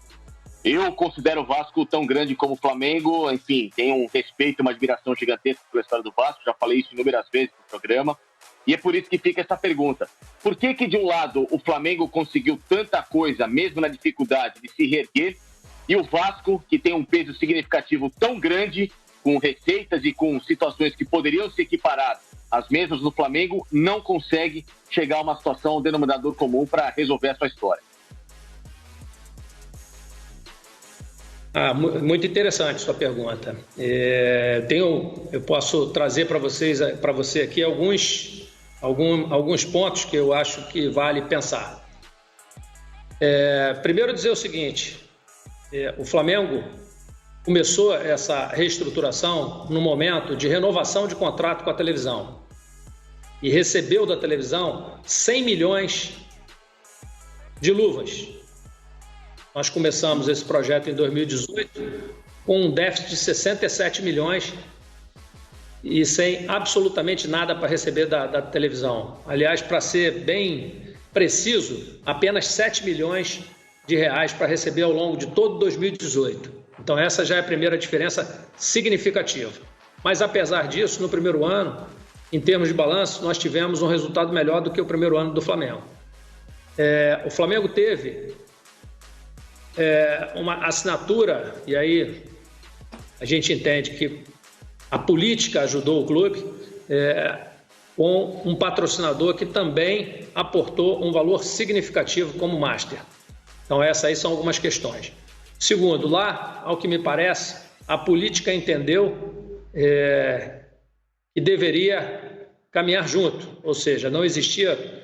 Eu considero o Vasco tão grande como o Flamengo, enfim, tenho um respeito e uma admiração gigantesca pela história do Vasco, já falei isso inúmeras vezes no programa, e é por isso que fica essa pergunta. Por que de um lado o Flamengo conseguiu tanta coisa, mesmo na dificuldade de se reerguer, e o Vasco, que tem um peso significativo tão grande, com receitas e com situações que poderiam se equiparar às mesmas do Flamengo, não consegue chegar a uma situação, um denominador comum para resolver a sua história? Muito interessante sua pergunta. Eu posso trazer para você aqui alguns pontos que eu acho que vale pensar. Primeiro dizer o seguinte, o Flamengo começou essa reestruturação no momento de renovação de contrato com a televisão e recebeu da televisão 100 milhões de luvas. Nós começamos esse projeto em 2018 com um déficit de 67 milhões e sem absolutamente nada para receber da televisão. Aliás, para ser bem preciso, apenas 7 milhões de reais para receber ao longo de todo 2018. Então essa já é a primeira diferença significativa. Mas apesar disso, no primeiro ano, em termos de balanço, nós tivemos um resultado melhor do que o primeiro ano do Flamengo. O Flamengo teve uma assinatura, e aí a gente entende que a política ajudou o clube, com um patrocinador que também aportou um valor significativo como Master. Então essas aí são algumas questões. Segundo, lá, ao que me parece, a política entendeu que deveria caminhar junto, ou seja, não existia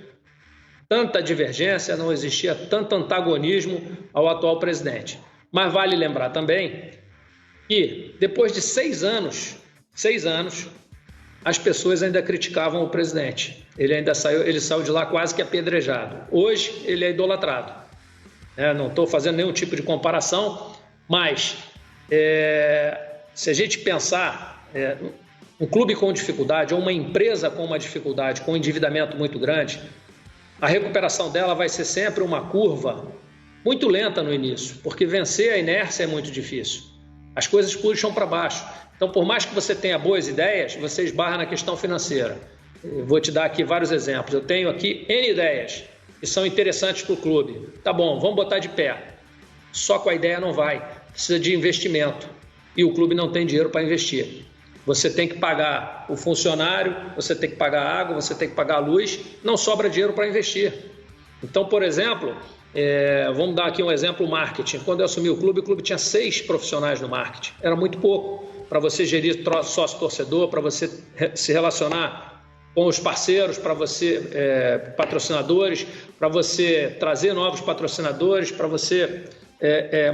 tanta divergência, não existia tanto antagonismo ao atual presidente. Mas vale lembrar também que depois de 6 anos, as pessoas ainda criticavam o presidente. Ele saiu de lá quase que apedrejado. Hoje ele é idolatrado. Não estou fazendo nenhum tipo de comparação, mas se a gente pensar um clube com dificuldade ou uma empresa com uma dificuldade, com um endividamento muito grande, a recuperação dela vai ser sempre uma curva muito lenta no início, porque vencer a inércia é muito difícil. As coisas puxam para baixo. Então, por mais que você tenha boas ideias, você esbarra na questão financeira. Eu vou te dar aqui vários exemplos. Eu tenho aqui N ideias que são interessantes para o clube. Tá bom, vamos botar de pé. Só com a ideia não vai. Precisa de investimento. E o clube não tem dinheiro para investir. Você tem que pagar o funcionário, você tem que pagar a água, você tem que pagar a luz, não sobra dinheiro para investir. Então, por exemplo, Vamos dar aqui um exemplo, o marketing. Quando eu assumi o clube tinha 6 profissionais no marketing. Era muito pouco para você gerir sócio-torcedor, para você se relacionar com os parceiros, para você patrocinadores, para você trazer novos patrocinadores, para você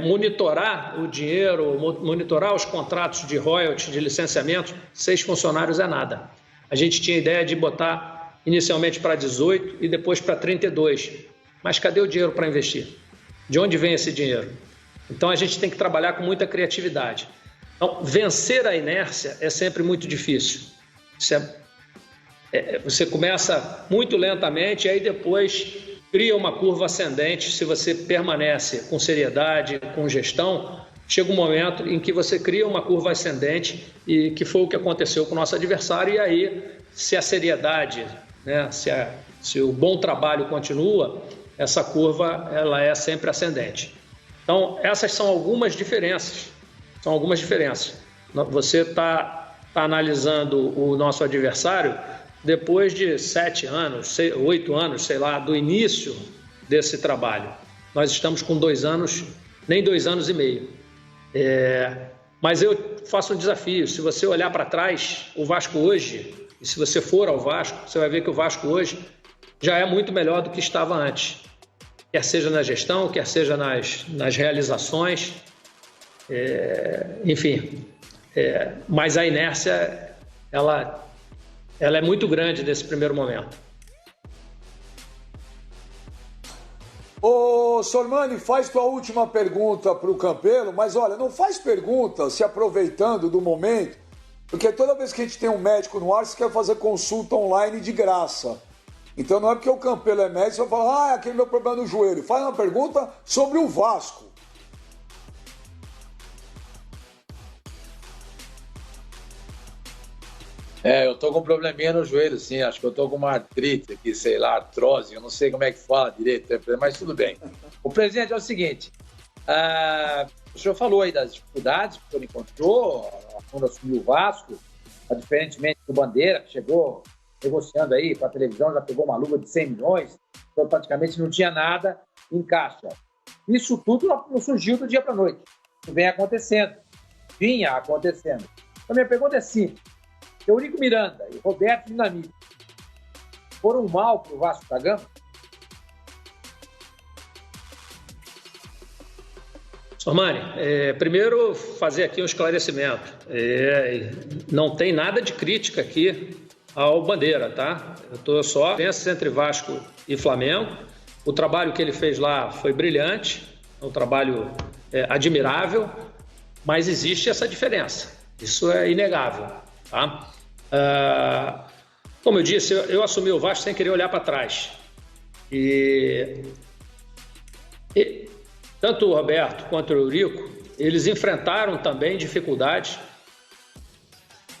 monitorar o dinheiro, monitorar os contratos de royalties, de licenciamento. 6 funcionários é nada. A gente tinha ideia de botar inicialmente para 18 e depois para 32. Mas cadê o dinheiro para investir? De onde vem esse dinheiro? Então a gente tem que trabalhar com muita criatividade. Então, vencer a inércia é sempre muito difícil. Você começa muito lentamente e aí depois cria uma curva ascendente. Se você permanece com seriedade, com gestão, chega um momento em que você cria uma curva ascendente, e que foi o que aconteceu com o nosso adversário. E aí, se a seriedade, né, se o bom trabalho continua, essa curva ela é sempre ascendente. Então, essas são algumas diferenças. Você está analisando o nosso adversário depois de 7 anos, 8 anos, sei lá, do início desse trabalho. Nós estamos com 2 anos, nem 2 anos e meio. Mas eu faço um desafio. Se você olhar para trás, o Vasco hoje, e se você for ao Vasco, você vai ver que o Vasco hoje já é muito melhor do que estava antes. Quer seja na gestão, quer seja nas realizações, enfim. Mas a inércia, ela é muito grande nesse primeiro momento. Ô, Sormani, faz tua última pergunta para o Campelo, mas olha, não faz pergunta se aproveitando do momento, porque toda vez que a gente tem um médico no ar, você quer fazer consulta online de graça. Então não é porque o Campelo é médico, você vai falar, aquele meu problema no joelho. Faz uma pergunta sobre o Vasco. Eu tô com um probleminha no joelho, sim. Acho que eu tô com uma artrite aqui, sei lá, artrose. Eu não sei como é que fala direito, mas tudo bem. O presidente é o seguinte, o senhor falou aí das dificuldades que o senhor encontrou quando assumiu o Vasco, diferentemente do Bandeira, que chegou negociando aí para a televisão, já pegou uma luva de 100 milhões, então praticamente não tinha nada em caixa. Isso tudo não surgiu do dia para a noite. Isso vem acontecendo. Vinha acontecendo. Então, minha pergunta é simples. Eurico Miranda e Roberto Dinamite foram mal para o Vasco da Gama? Sormani, primeiro fazer aqui um esclarecimento. Não tem nada de crítica aqui ao Bandeira, tá? Eu estou só diferença entre Vasco e Flamengo. O trabalho que ele fez lá foi brilhante, é um trabalho admirável, mas existe essa diferença. Isso é inegável, tá? Como eu disse, eu assumi o Vasco sem querer olhar para trás. E tanto o Roberto quanto o Eurico, eles enfrentaram também dificuldades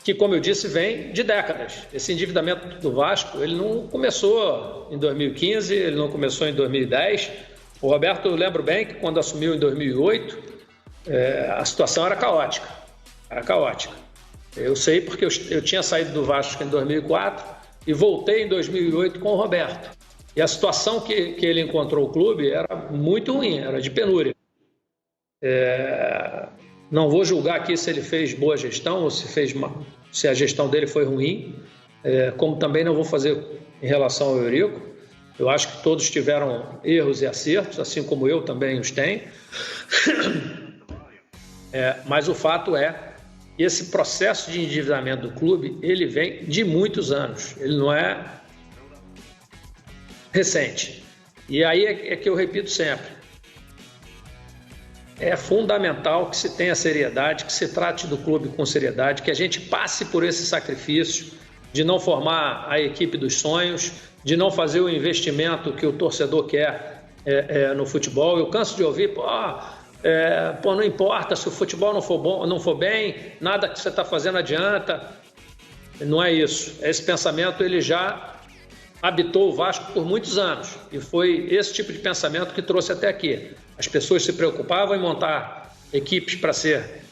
que, como eu disse, vem de décadas. Esse endividamento do Vasco, ele não começou em 2015, ele não começou em 2010. O Roberto, eu lembro bem que quando assumiu em 2008, a situação era caótica. Eu sei porque eu tinha saído do Vasco em 2004 e voltei em 2008 com o Roberto. E a situação que ele encontrou o clube era muito ruim, era de penúria. Não vou julgar aqui se ele fez boa gestão ou se a gestão dele foi ruim, como também não vou fazer em relação ao Eurico. Eu acho que todos tiveram erros e acertos, assim como eu também os tenho. Mas o fato é que esse processo de endividamento do clube, ele vem de muitos anos, ele não é recente. E aí é que eu repito sempre, é fundamental que se tenha seriedade, que se trate do clube com seriedade, que a gente passe por esse sacrifício de não formar a equipe dos sonhos, de não fazer o investimento que o torcedor quer no futebol. Eu canso de ouvir, não importa se o futebol não for bem, nada que você está fazendo adianta. Não é isso. Esse pensamento ele já habitou o Vasco por muitos anos e foi esse tipo de pensamento que trouxe até aqui. As pessoas se preocupavam em montar equipes para ser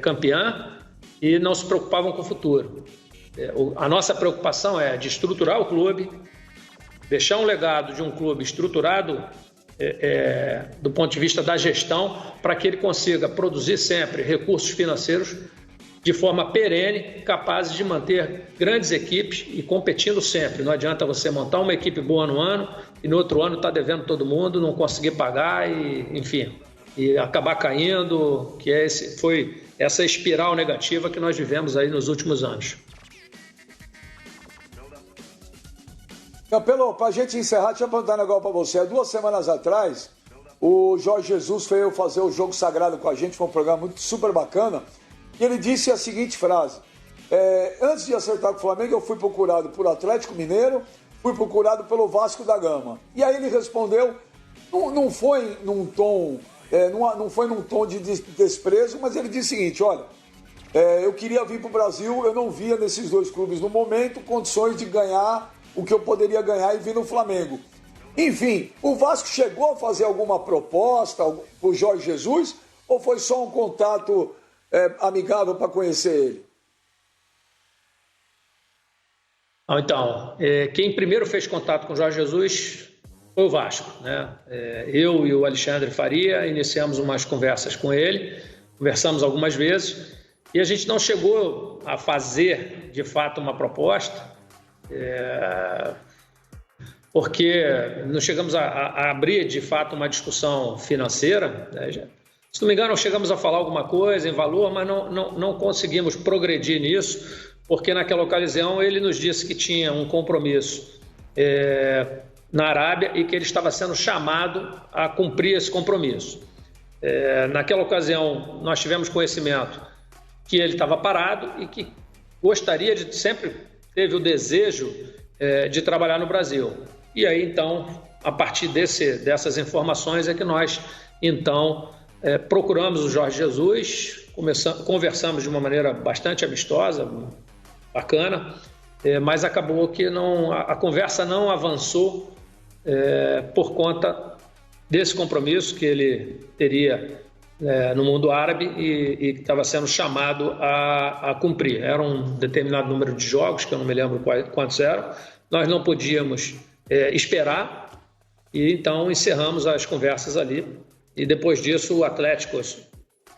campeã e não se preocupavam com o futuro. A nossa preocupação é de estruturar o clube, deixar um legado de um clube estruturado do ponto de vista da gestão, para que ele consiga produzir sempre recursos financeiros de forma perene, capazes de manter grandes equipes e competindo sempre. Não adianta você montar uma equipe boa no ano e no outro ano estar devendo todo mundo, não conseguir pagar e acabar caindo, que foi essa espiral negativa que nós vivemos aí nos últimos anos. Campelo, para a gente encerrar, deixa eu perguntar um negócio para você. Há 2 semanas atrás, o Jorge Jesus veio fazer o Jogo Sagrado com a gente, foi um programa super bacana, e ele disse a seguinte frase: antes de acertar com o Flamengo, eu fui procurado por Atlético Mineiro, fui procurado pelo Vasco da Gama. E aí ele respondeu, não foi num tom de desprezo, mas ele disse o seguinte: olha, eu queria vir para o Brasil, eu não via nesses 2 clubes no momento condições de ganhar o que eu poderia ganhar e vir no Flamengo. Enfim, o Vasco chegou a fazer alguma proposta para o Jorge Jesus ou foi só um contato amigável para conhecer ele? Então, quem primeiro fez contato com o Jorge Jesus foi o Vasco, né? Eu e o Alexandre Faria iniciamos umas conversas com ele, conversamos algumas vezes e a gente não chegou a fazer de fato uma proposta, porque não chegamos a abrir de fato uma discussão financeira, né? Se não me engano, chegamos a falar alguma coisa em valor, mas não conseguimos progredir nisso, porque naquela ocasião ele nos disse que tinha um compromisso na Arábia e que ele estava sendo chamado a cumprir esse compromisso. Naquela ocasião, nós tivemos conhecimento que ele estava parado e que gostaria sempre teve o desejo de trabalhar no Brasil. E aí, então, a partir dessas informações é que nós, então, procuramos o Jorge Jesus, conversamos de uma maneira bastante amistosa, bacana, mas acabou que a conversa não avançou por conta desse compromisso que ele teria no mundo árabe e que estava sendo chamado a cumprir. Era um determinado número de jogos, que eu não me lembro quantos eram. Nós não podíamos esperar e então encerramos as conversas ali. E depois disso o Atlético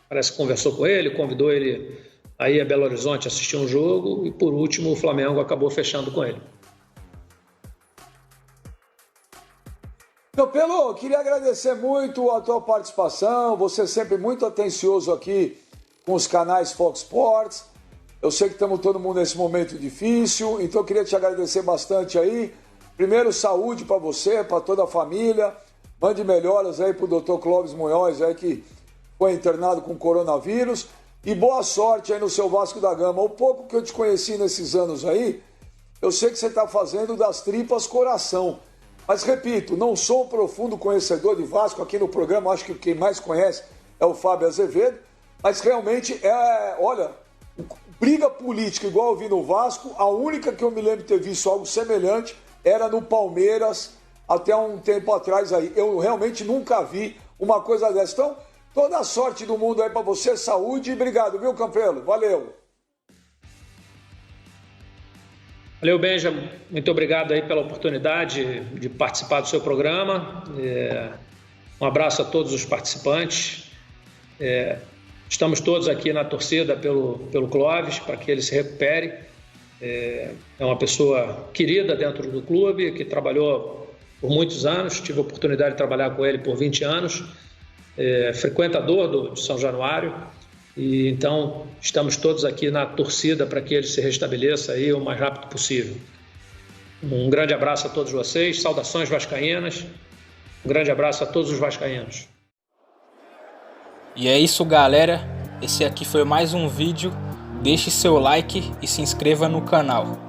parece que conversou com ele, convidou ele a ir a Belo Horizonte assistir um jogo e por último o Flamengo acabou fechando com ele. Campelo, queria agradecer muito a tua participação, você sempre muito atencioso aqui com os canais Fox Sports. Eu sei que estamos todo mundo nesse momento difícil, então eu queria te agradecer bastante aí. Primeiro, saúde para você, para toda a família. Mande melhoras aí para o Dr. Clóvis Munhoz, aí, que foi internado com coronavírus. E boa sorte aí no seu Vasco da Gama. O pouco que eu te conheci nesses anos aí, eu sei que você está fazendo das tripas coração. Mas, repito, não sou um profundo conhecedor de Vasco aqui no programa, acho que quem mais conhece é o Fábio Azevedo, mas realmente olha, briga política igual eu vi no Vasco, a única que eu me lembro de ter visto algo semelhante era no Palmeiras, até um tempo atrás aí. Eu realmente nunca vi uma coisa dessa. Então, toda a sorte do mundo aí para você, saúde e obrigado, viu, Campelo? Valeu! Valeu, Benja. Muito obrigado aí pela oportunidade de participar do seu programa. Um abraço a todos os participantes. Estamos todos aqui na torcida pelo Clóvis, para que ele se recupere. É uma pessoa querida dentro do clube, que trabalhou por muitos anos. Tive a oportunidade de trabalhar com ele por 20 anos. Frequentador de São Januário. E então estamos todos aqui na torcida para que ele se restabeleça aí o mais rápido possível. Um grande abraço a todos vocês, saudações vascaínas, um grande abraço a todos os vascaínos. E é isso, galera, esse aqui foi mais um vídeo, deixe seu like e se inscreva no canal.